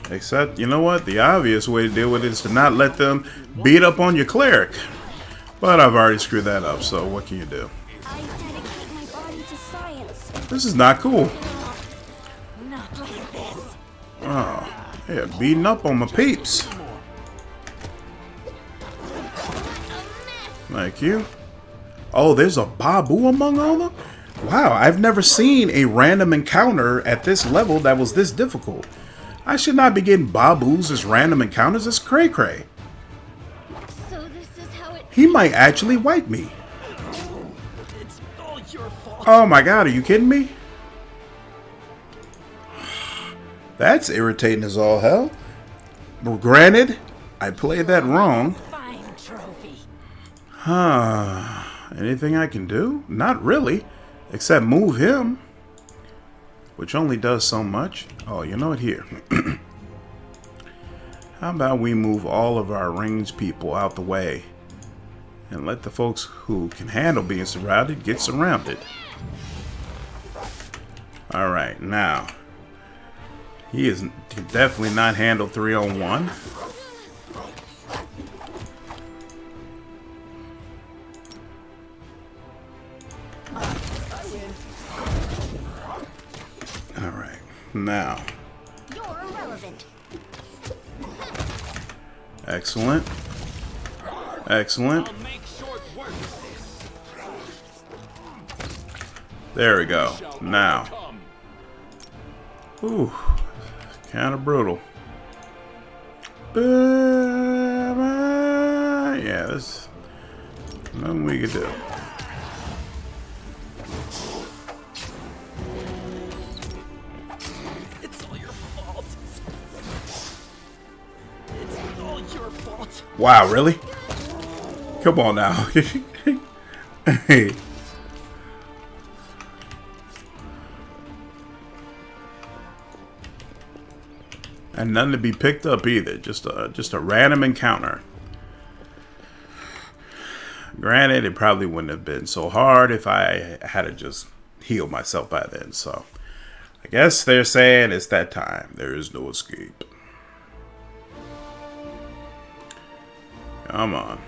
Except, you know what? The obvious way to deal with it is to not let them beat up on your cleric. But I've already screwed that up, so what can you do? I dedicate my body to science. This is not cool. Not like this. Oh, yeah, beating up on my peeps. Thank you. Oh, there's a Babu among all them? Wow, I've never seen a random encounter at this level that was this difficult. I should not be getting Babus as random encounters. It's cray-cray. So this is how it... He might actually wipe me. It's all your fault. Oh my god, are you kidding me? That's irritating as all hell. But granted, I played that wrong. Fine trophy. Anything I can do? Not really. Except move him. Which only does so much. Oh, you know what? Here. How about we move all of our ranged people out the way? And let the folks who can handle being surrounded get surrounded. Alright, now. He can definitely not handle 3-on-1. Alright, now. You're irrelevant. Excellent. Excellent. I'll make short work of this. There we go. Now. Ooh. Kind of brutal. Yeah, there's nothing we could do. It's all your fault. It's all your fault. Wow, really? Come on now. Hey. And none to be picked up either. Just a random encounter. Granted, it probably wouldn't have been so hard if I had to just heal myself by then. So, I guess they're saying it's that time. There is no escape. Come on.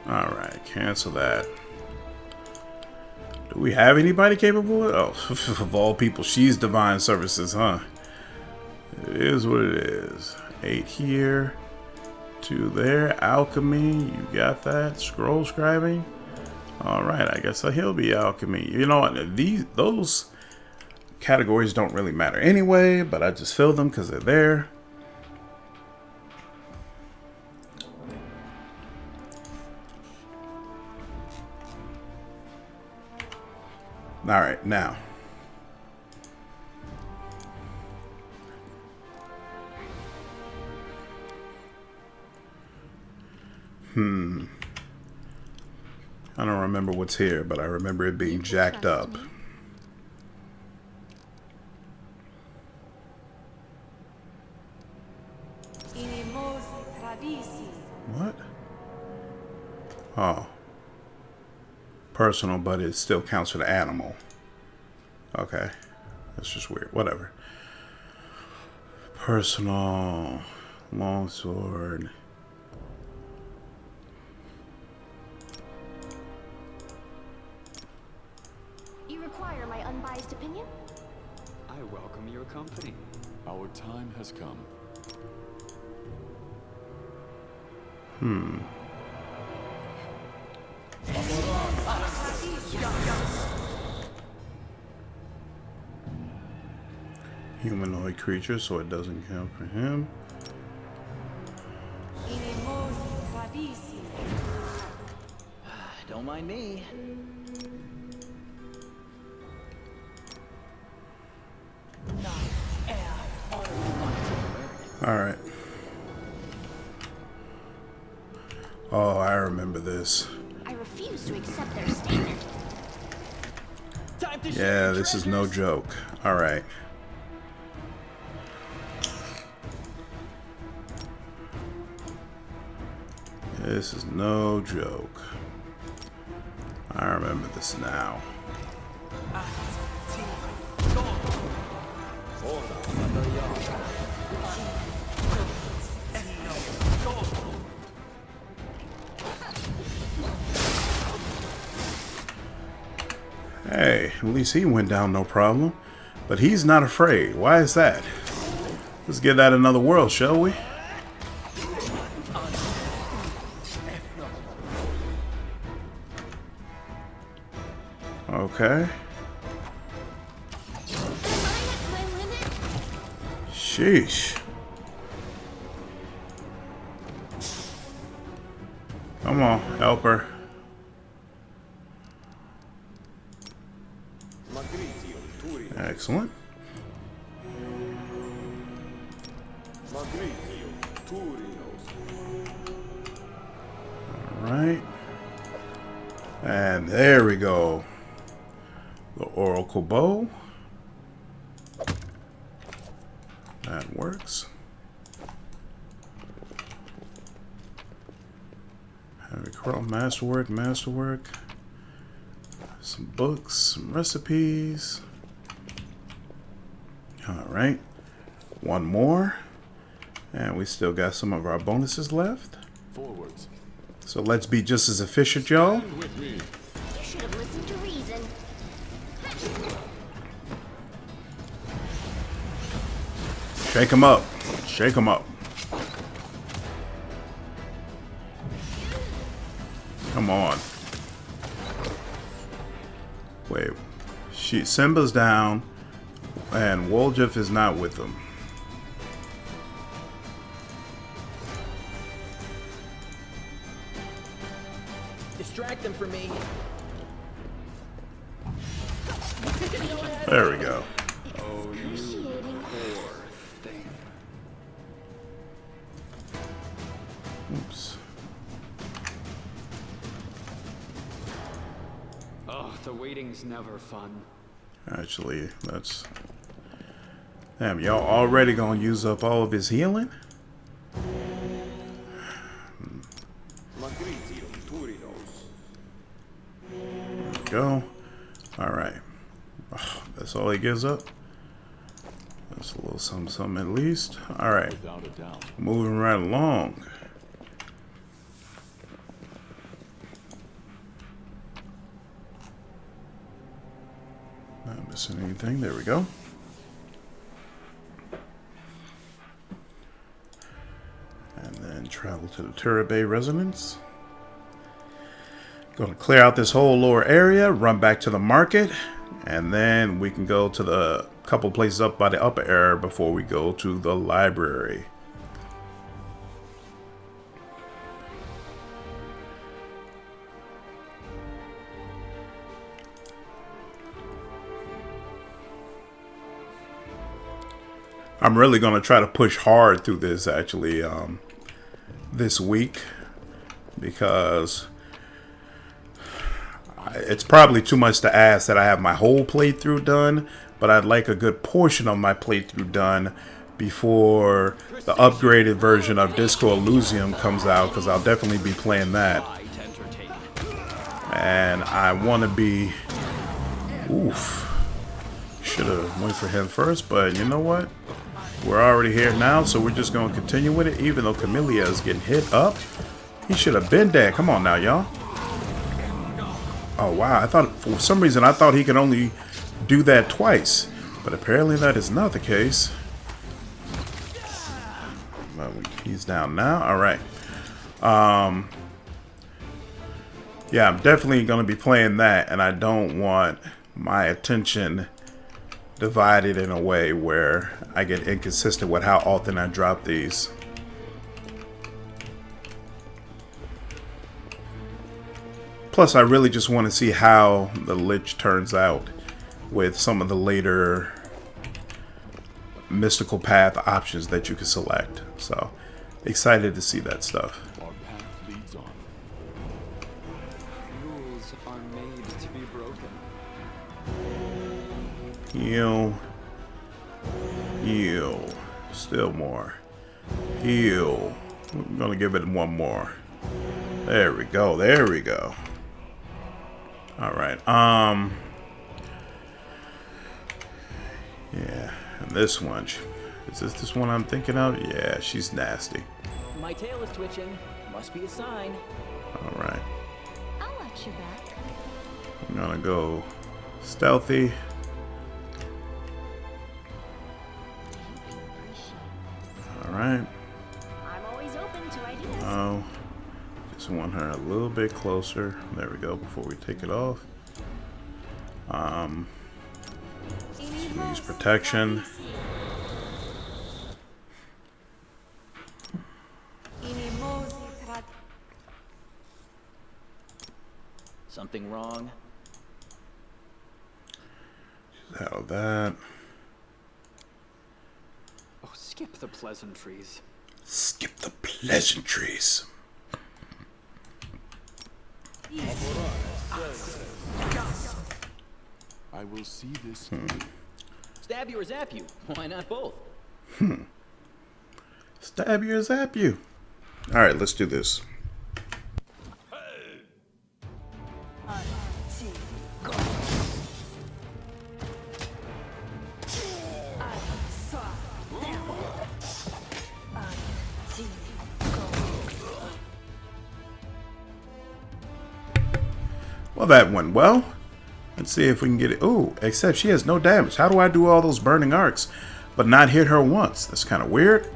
Alright, cancel that. Do we have anybody capable of? Oh, of all people, she's Divine Services, huh? It is what it is. 8 here. 2 there. Alchemy, you got that. Scroll scribing. Alright, I guess he'll be alchemy. You know what? Those categories don't really matter anyway, but I just fill them because they're there. Alright, now. I don't remember what's here, but I remember it being jacked up. What? Oh. Personal, but it still counts for the animal. Okay. That's just weird. Whatever. Personal. Longsword. You require my unbiased opinion? I welcome your company. Our time has come. Humanoid creature, so it doesn't count for him. Don't mind me. Alright. Oh, I remember this. I refuse to accept their statement. Time to Yeah, this is no joke. Alright. This is no joke. I remember this now. Hey, at least he went down no problem. But he's not afraid. Why is that? Let's get at another world, shall we? Okay. Sheesh. Come on, help her. Excellent. Alright. And there we go. The Oracle Bow. That works. Masterwork, masterwork. Some books, some recipes. Alright. One more. And we still got some of our bonuses left. Forwards. So let's be just as efficient, y'all. With me. You should have listened to reason. Shake 'em up. Shake 'em up. Come on. Wait. Simba's down, and Woljif is not with them. Distract them from me. There we go. Excruciating. Poor thing. Oops. Oh, the waiting's never fun. Actually, that's... Damn, y'all already gonna use up all of his healing? There we go. Alright. Oh, that's all he gives up? That's a little something, something at least. Alright. Without a doubt. Moving right along. Not missing anything. There we go. And then travel to the Turabay residence. Going to clear out this whole lower area, run back to the market, and then we can go to the couple places up by the upper area before we go to the library. I'm really going to try to push hard through this actually this week, because it's probably too much to ask that I have my whole playthrough done, but I'd like a good portion of my playthrough done before the upgraded version of Disco Elysium comes out, because I'll definitely be playing that. And I want to be... Oof. Should have went for him first, but you know what? We're already here now, so we're just going to continue with it, even though Camellia is getting hit up. He should have been dead. Come on now, y'all. Oh, wow. I thought, for some reason, I thought he could only do that twice. But apparently that is not the case. Well, he's down now. All right. Yeah, I'm definitely going to be playing that, and I don't want my attention divided in a way where I get inconsistent with how often I drop these. Plus, I really just want to see how the Lich turns out with some of the later Mystical Path options that you can select. So, excited to see that stuff. Our path leads on. Rules are made to be broken. Heal. Heal. Still more. Heal. I'm gonna give it one more. There we go. There we go. Alright. Yeah. And this one. Is this one I'm thinking of? Yeah, she's nasty. My tail is twitching. Must be a sign. Alright. I'll watch your back. I'm gonna go stealthy. Alright. I'm always open to ideas. Oh. Just want her a little bit closer. There we go, before we take it off. Use protection. Something wrong? Just out of that. Oh, skip the pleasantries. Skip the pleasantries. I will see this. Stab you or zap you? Why not both? Stab you or zap you. Alright, let's do this. Well, that went well. Let's see if we can get it. Ooh, except she has no damage. How do I do all those burning arcs but not hit her once? That's kind of weird.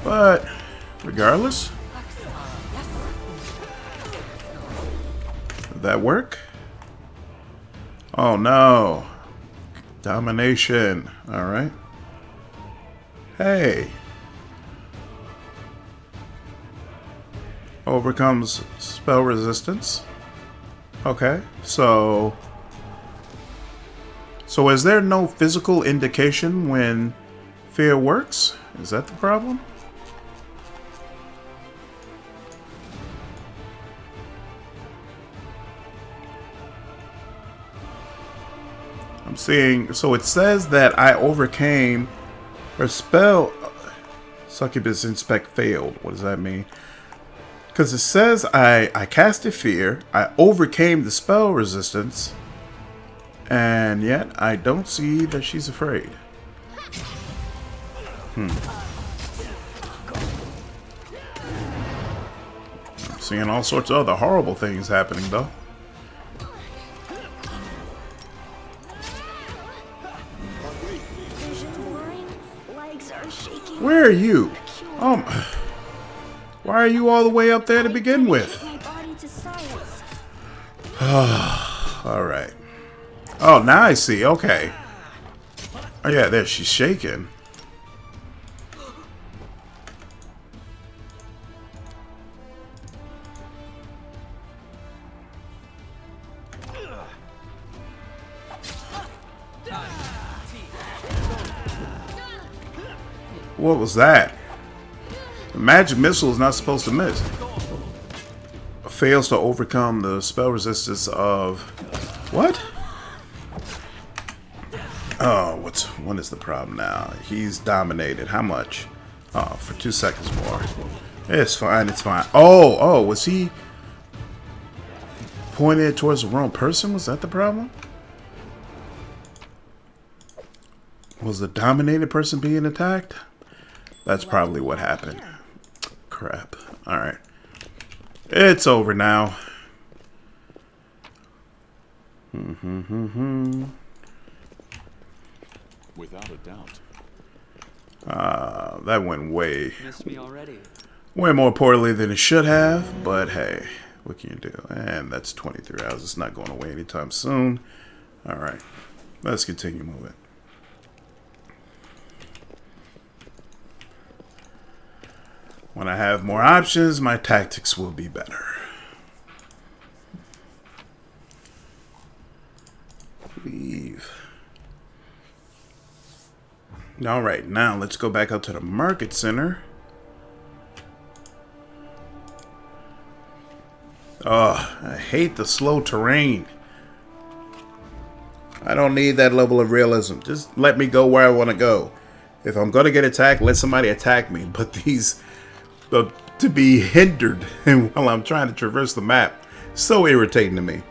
But regardless. Did that work? Oh no. Domination. Alright. Hey. Overcomes spell resistance. Okay, so is there no physical indication when fear works? Is that the problem? I'm seeing, so it says that I overcame her spell. Succubus Inspect failed. What does that mean? Because it says I casted fear, I overcame the spell resistance, and yet I don't see that she's afraid. I'm seeing all sorts of other horrible things happening though. Vision blurring. Legs are shaking. Where are you? Why are you all the way up there to begin with? My body to silence. Alright. Oh, now I see. Okay. Oh yeah, there, she's shaking. What was that? The magic missile is not supposed to miss. Fails to overcome the spell resistance of... What? Oh, what is the problem now? He's dominated. How much? Oh, for 2 seconds more. It's fine, it's fine. Oh, was he pointed towards the wrong person? Was that the problem? Was the dominated person being attacked? That's probably what happened. Crap. Alright. It's over now. Without a doubt. That went way Miss me already? more poorly than it should have, but hey, what can you do? And that's 23 hours. It's not going away anytime soon. Alright. Let's continue moving. When I have more options, my tactics will be better. Leave. Alright, now let's go back out to the market center. Oh, I hate the slow terrain. I don't need that level of realism. Just let me go where I want to go. If I'm going to get attacked, let somebody attack me. But these... to be hindered while I'm trying to traverse the map, so irritating to me.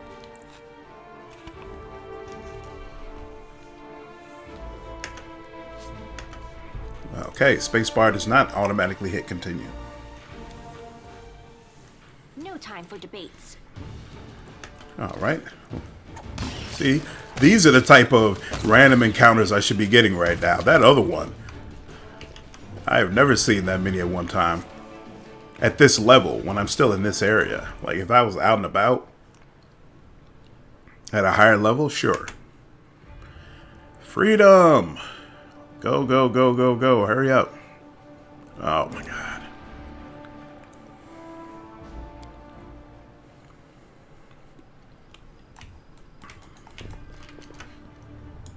Okay, spacebar does not automatically hit continue. No time for debates. Alright. See, these are the type of random encounters I should be getting right now. That other one, I have never seen that many at one time. At this level, when I'm still in this area. Like, if I was out and about at a higher level, sure. Freedom! Go, go, go, go, go. Hurry up. Oh, my God.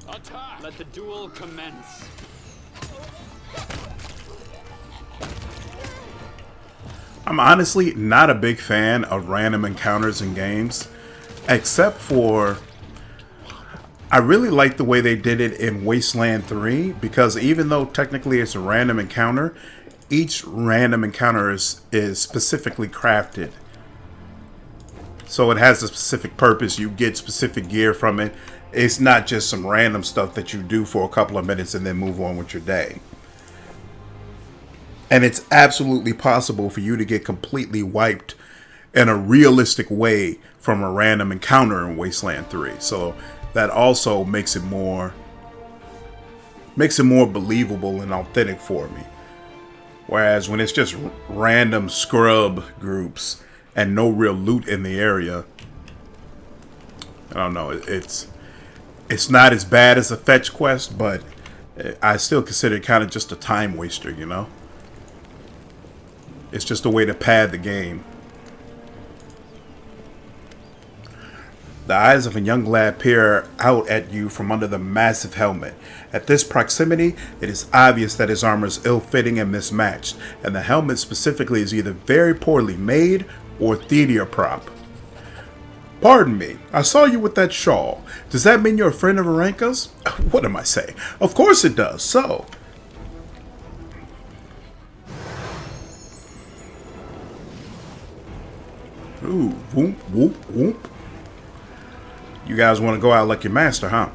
Attack! Let the duel commence. I'm honestly not a big fan of random encounters in games, except for I really like the way they did it in Wasteland 3, because even though technically it's a random encounter, each random encounter is specifically crafted. So it has a specific purpose. You get specific gear from it. It's not just some random stuff that you do for a couple of minutes and then move on with your day. And it's absolutely possible for you to get completely wiped in a realistic way from a random encounter in Wasteland 3. So that also makes it more believable and authentic for me. Whereas when it's just random scrub groups and no real loot in the area, I don't know, it's not as bad as a fetch quest, but I still consider it kind of just a time waster, you know? It's just a way to pad the game. The eyes of a young lad peer out at you from under the massive helmet. At this proximity, it is obvious that his armor is ill-fitting and mismatched, and the helmet specifically is either very poorly made or theater prop. Pardon me, I saw you with that shawl. Does that mean you're a friend of Aranka's? What am I saying? Of course it does, so. Ooh, whoop, whoop, whoop. You guys want to go out like your master, huh?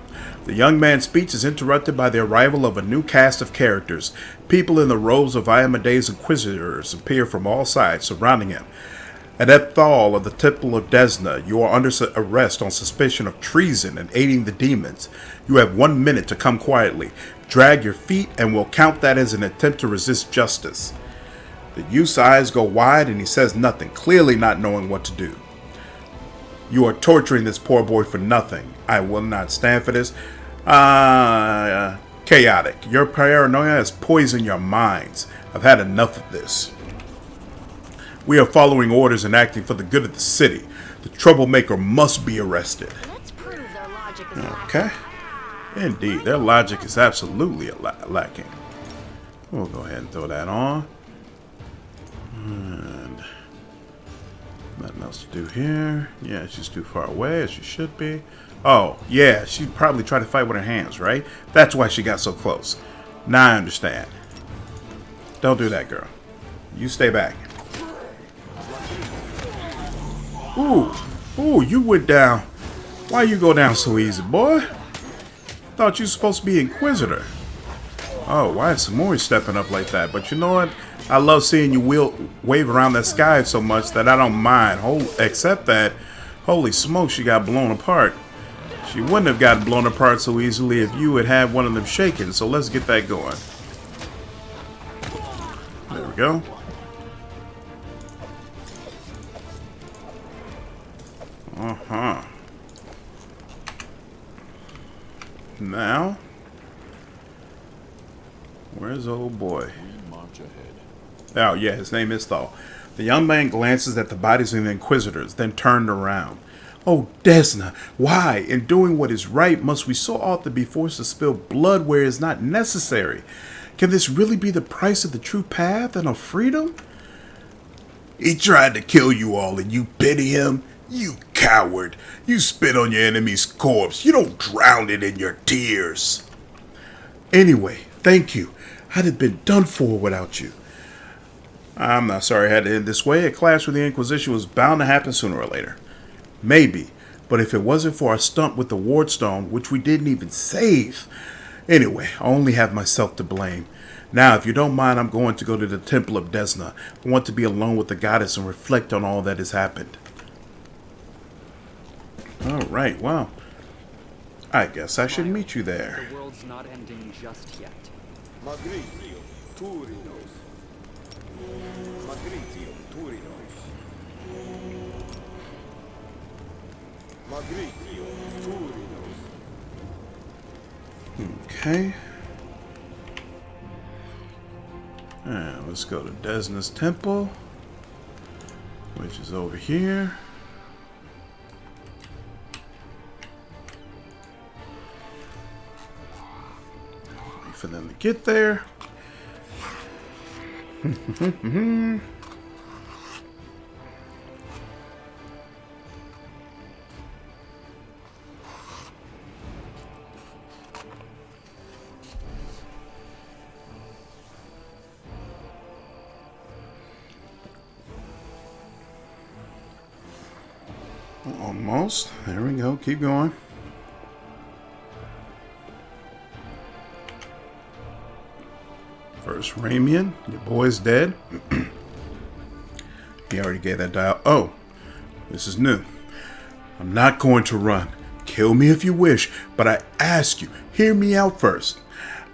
The young man's speech is interrupted by the arrival of a new cast of characters. People in the robes of Iomede's Inquisitors appear from all sides, surrounding him. Adept Thal of the Temple of Desna, you are under arrest on suspicion of treason and aiding the demons. You have 1 minute to come quietly. Drag your feet and we'll count that as an attempt to resist justice. The youth's eyes go wide and he says nothing, clearly not knowing what to do. You are torturing this poor boy for nothing. I will not stand for this. Chaotic. Your paranoia has poisoned your minds. I've had enough of this. We are following orders and acting for the good of the city. The troublemaker must be arrested. Let's prove their logic is Okay. Indeed, their logic is absolutely lacking. We'll go ahead and throw that on. And nothing else to do here. Yeah, she's too far away, as she should be. Oh, yeah, she probably tried to fight with her hands, right? That's why she got so close. Now I understand. Don't do that, girl. You stay back. Ooh, you went down. Why you go down so easy, boy? Thought you were supposed to be Inquisitor. Oh, why is Samori stepping up like that? But you know what? I love seeing you wave around that sky so much that I don't mind. Except that, holy smoke, she got blown apart. She wouldn't have gotten blown apart so easily if you had had one of them shaken. So let's get that going. There we go. Uh-huh. Now, where's old boy? We march ahead. Oh, yeah, his name is Thal. The young man glances at the bodies of the Inquisitors, then turned around. Oh, Desna, why, in doing what is right, must we so often be forced to spill blood where it is not necessary? Can this really be the price of the true path and of freedom? He tried to kill you all and you pity him? You coward. You spit on your enemy's corpse. You don't drown it in your tears. Anyway, thank you. I'd have been done for without you. I'm not sorry I had to end this way. A clash with the Inquisition was bound to happen sooner or later. Maybe. But if it wasn't for our stunt with the Wardstone, which we didn't even save. Anyway, I only have myself to blame. Now, if you don't mind, I'm going to go to the Temple of Desna. I want to be alone with the goddess and reflect on all that has happened. Alright, well, I guess I should meet you there. The world's not ending just yet. Magritio, Turinos. Magritio, Turinos. Magritio, Turinos. Okay. And let's go to Desna's temple, which is over here. Wait for them to get there. Almost. There we go. Keep going. First Ramian, your boy's dead. He already gave that dial. Oh, This is new. I'm not going to run. Kill me if you wish, but I ask you, hear me out first.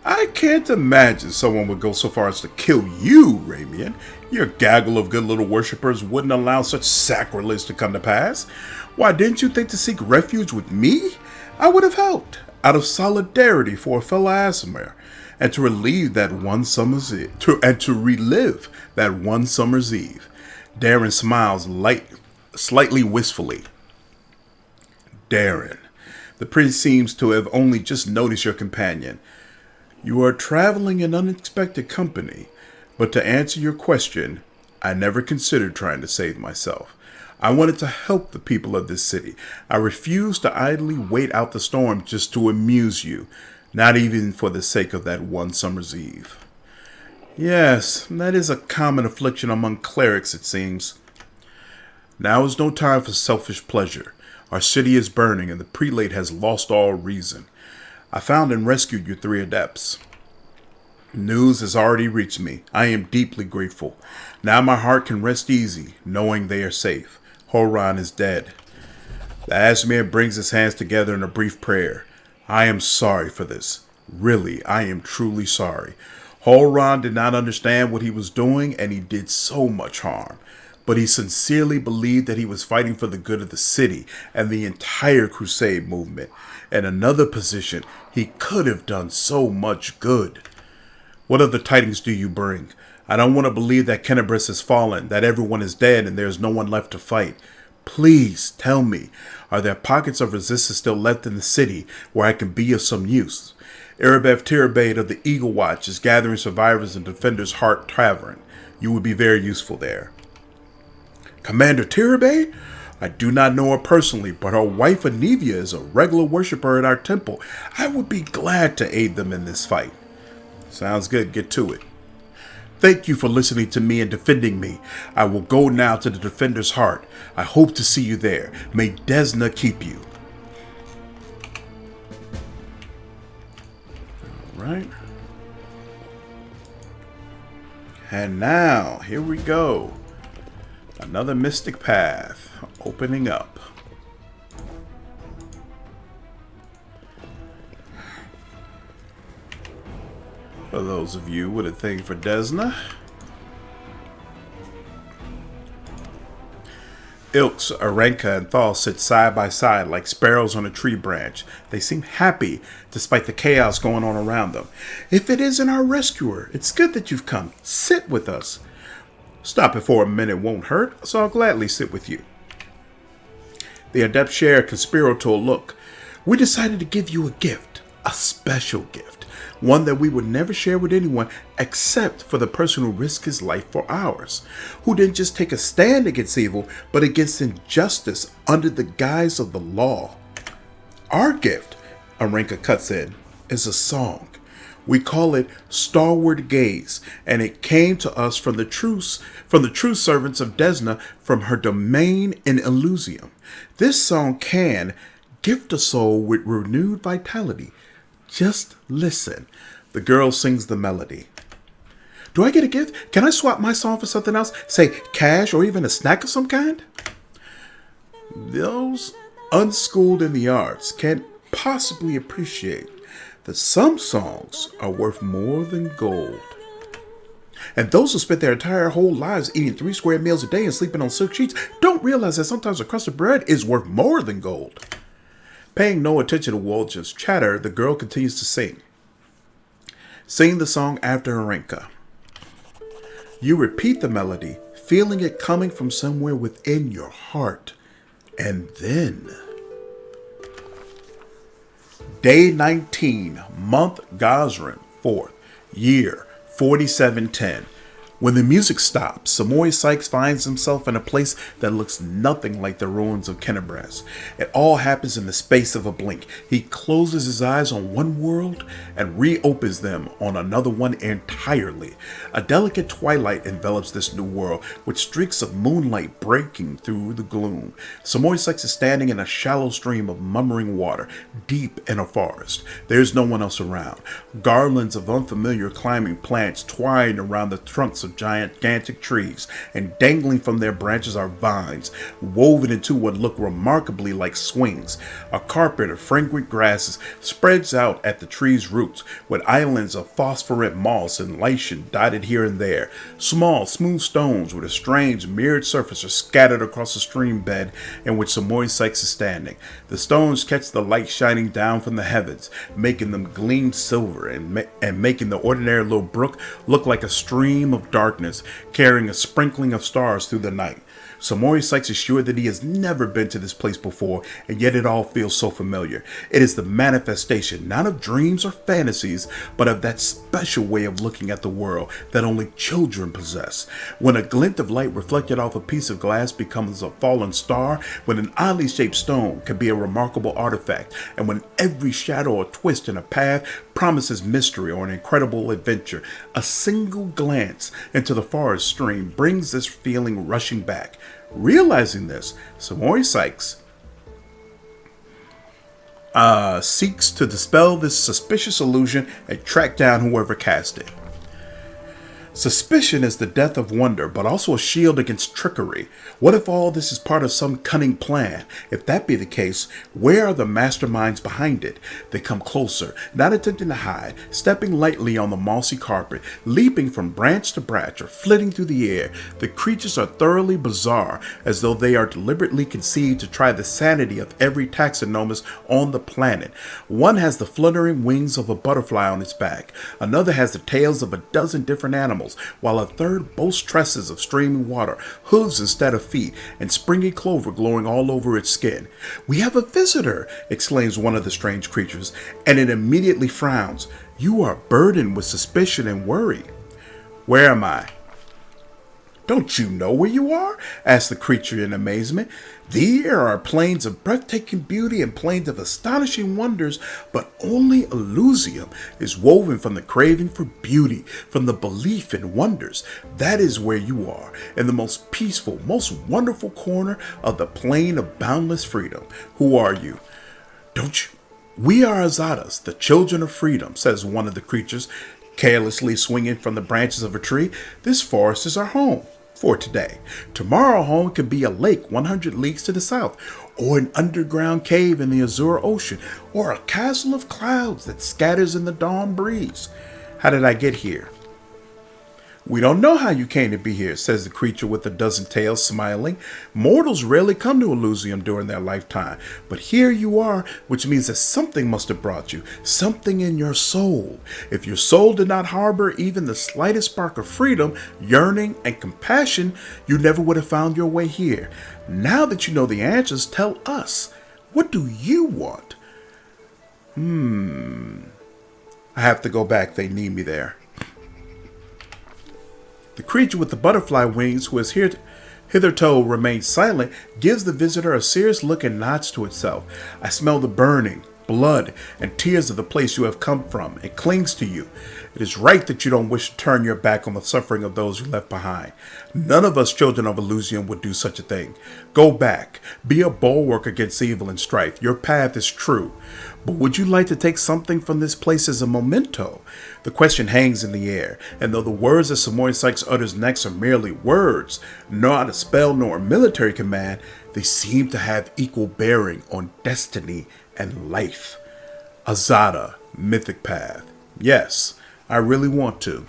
I can't imagine someone would go so far as to kill you, Ramian. Your gaggle of good little worshippers wouldn't allow such sacrilege to come to pass. Why didn't you think to seek refuge with me? I would have helped, out of solidarity for a fellow Aasimar, and to relieve that one summer's eve, to relive that one summer's eve. Daeran smiles slightly wistfully. Daeran, the prince seems to have only just noticed your companion. You are traveling in unexpected company, but to answer your question, I never considered trying to save myself. I wanted to help the people of this city. I refused to idly wait out the storm just to amuse you, not even for the sake of that one summer's eve. Yes, that is a common affliction among clerics, it seems. Now is no time for selfish pleasure. Our city is burning, and the prelate has lost all reason. I found and rescued your 3 adepts. News has already reached me. I am deeply grateful. Now my heart can rest easy, knowing they are safe. Hulrun is dead. The Aasimar brings his hands together in a brief prayer. I am sorry for this. Really, I am truly sorry. Hulrun did not understand what he was doing, and he did so much harm. But he sincerely believed that he was fighting for the good of the city and the entire crusade movement. In another position, he could have done so much good. What other tidings do you bring? I don't want to believe that Kenabris has fallen, that everyone is dead and there is no one left to fight. Please tell me, are there pockets of resistance still left in the city where I can be of some use? Erebeth Tirabade of the Eagle Watch is gathering survivors in Defender's Heart Tavern. You would be very useful there. Commander Tirabade? I do not know her personally, but her wife Anivia is a regular worshiper at our temple. I would be glad to aid them in this fight. Sounds good. Get to it. Thank you for listening to me and defending me. I will go now to the Defender's Heart. I hope to see you there. May Desna keep you. All right. And now, here we go. Another mystic path opening up. For those of you with a thing for Desna, Ilks, Arenka, and Thal sit side by side like sparrows on a tree branch. They seem happy despite the chaos going on around them. If it isn't our rescuer, it's good that you've come. Sit with us. Stopping for a minute won't hurt, so I'll gladly sit with you. The adept share a conspiratorial look. We decided to give you a gift, a special gift, one that we would never share with anyone except for the person who risked his life for ours, who didn't just take a stand against evil, but against injustice under the guise of the law. Our gift, Arenka cuts in, is a song. We call it Starward Gaze, and it came to us from the true servants of Desna from her domain in Elysium. This song can gift a soul with renewed vitality. Just listen. The girl sings the melody. Do I get a gift? Can I swap my song for something else? Say cash or even a snack of some kind? Those unschooled in the arts can't possibly appreciate that some songs are worth more than gold. And those who spent their entire whole lives eating 3 square meals a day and sleeping on silk sheets don't realize that sometimes a crust of bread is worth more than gold. Paying no attention to Wolj's chatter, the girl continues to sing. Sing the song after Arenka. You repeat the melody, feeling it coming from somewhere within your heart. And then, Day 19, month Gazrin, 4th, year 4710. When the music stops, Samoy Sykes finds himself in a place that looks nothing like the ruins of Kenabras. It all happens in the space of a blink. He closes his eyes on one world and reopens them on another one entirely. A delicate twilight envelops this new world, with streaks of moonlight breaking through the gloom. Samoy Sykes is standing in a shallow stream of murmuring water, deep in a forest. There's no one else around. Garlands of unfamiliar climbing plants twine around the trunks of of gigantic trees, and dangling from their branches are vines, woven into what look remarkably like swings. A carpet of fragrant grasses spreads out at the tree's roots, with islands of phosphorescent moss and lichen dotted here and there. Small, smooth stones with a strange, mirrored surface are scattered across the stream bed in which Samori Sykes is standing. The stones catch the light shining down from the heavens, making them gleam silver and making the ordinary little brook look like a stream of darkness, carrying a sprinkling of stars through the night. Samori Sykes is sure that he has never been to this place before, and yet it all feels so familiar. It is the manifestation, not of dreams or fantasies, but of that special way of looking at the world that only children possess. When a glint of light reflected off a piece of glass becomes a fallen star, when an oddly shaped stone can be a remarkable artifact, and when every shadow or twist in a path promises mystery or an incredible adventure, a single glance into the forest stream brings this feeling rushing back. Realizing this, Samori Sykes seeks to dispel this suspicious illusion and track down whoever cast it. Suspicion is the death of wonder, but also a shield against trickery. What if all this is part of some cunning plan? If that be the case, where are the masterminds behind it? They come closer, not attempting to hide, stepping lightly on the mossy carpet, leaping from branch to branch or flitting through the air. The creatures are thoroughly bizarre, as though they are deliberately conceived to try the sanity of every taxonomist on the planet. One has the fluttering wings of a butterfly on its back. Another has the tails of a dozen different animals, while a third boasts tresses of streaming water, hooves instead of feet, and springy clover glowing all over its skin. "We have a visitor!" exclaims one of the strange creatures, and it immediately frowns. "You are burdened with suspicion and worry." "Where am I?" "Don't you know where you are?" asked the creature in amazement. "There are plains of breathtaking beauty and plains of astonishing wonders, but only Elysium is woven from the craving for beauty, from the belief in wonders. That is where you are, in the most peaceful, most wonderful corner of the plain of boundless freedom. Who are you?" "Don't you?" "We are Azatas, the children of freedom," says one of the creatures, carelessly swinging from the branches of a tree. "This forest is our home for today. Tomorrow our home could be a lake 100 leagues to the south, or an underground cave in the azure ocean, or a castle of clouds that scatters in the dawn breeze. How did I get here?" "We don't know how you came to be here," says the creature with a dozen tails, smiling. "Mortals rarely come to Elysium during their lifetime, but here you are, which means that something must have brought you, something in your soul. If your soul did not harbor even the slightest spark of freedom, yearning, and compassion, you never would have found your way here. Now that you know the answers, tell us, what do you want?" I have to go back. They need me there. The creature with the butterfly wings, who has hitherto remained silent, gives the visitor a serious look and nods to itself. "I smell the burning, blood, and tears of the place you have come from. It clings to you. It is right that you don't wish to turn your back on the suffering of those you left behind. None of us children of Elysium would do such a thing. Go back. Be a bulwark against evil and strife. Your path is true. But would you like to take something from this place as a memento?" The question hangs in the air, and though the words that Samori Sykes utters next are merely words, not a spell nor a military command, they seem to have equal bearing on destiny and life. Azata, Mythic Path. Yes, I really want to.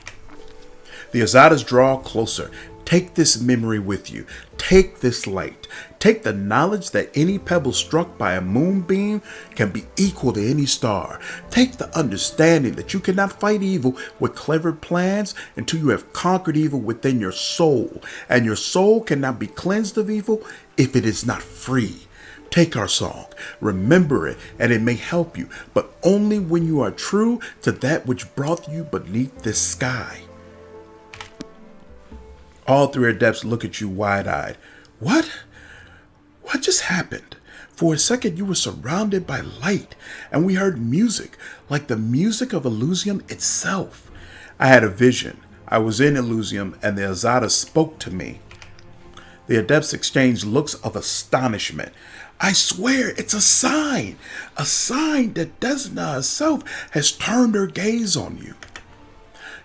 The Azatas draw closer. Take this memory with you. Take this light. Take the knowledge that any pebble struck by a moonbeam can be equal to any star. Take the understanding that you cannot fight evil with clever plans until you have conquered evil within your soul. And your soul cannot be cleansed of evil if it is not free. Take our song, remember it, and it may help you, but only when you are true to that which brought you beneath this sky. All three adepts look at you wide-eyed. What? What just happened? For a second you were surrounded by light, and we heard music, like the music of Elysium itself. I had a vision. I was in Elysium, and the Azata spoke to me. The adepts exchanged looks of astonishment. "I swear it's a sign that Desna herself has turned her gaze on you."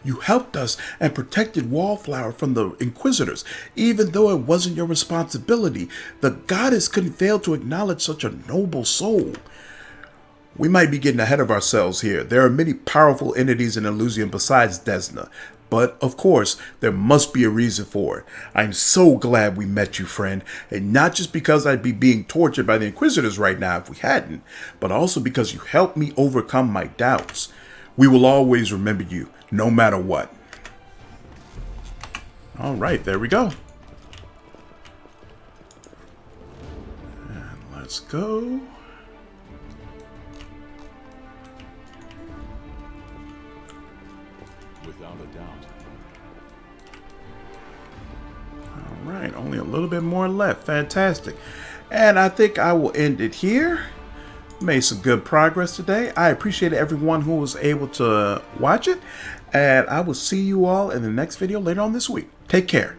You helped us and protected Wallflower from the Inquisitors, even though it wasn't your responsibility. The goddess couldn't fail to acknowledge such a noble soul. We might be getting ahead of ourselves here. There are many powerful entities in Elysium besides Desna. But, of course, there must be a reason for it. I'm so glad we met you, friend. And not just because I'd be being tortured by the Inquisitors right now if we hadn't, but also because you helped me overcome my doubts. We will always remember you, no matter what. All right, there we go. And let's go. Without a doubt. All right, only a little bit more left. Fantastic. And I think I will end it here. Made some good progress today. I appreciate everyone who was able to watch it. And I will see you all in the next video later on this week. Take care.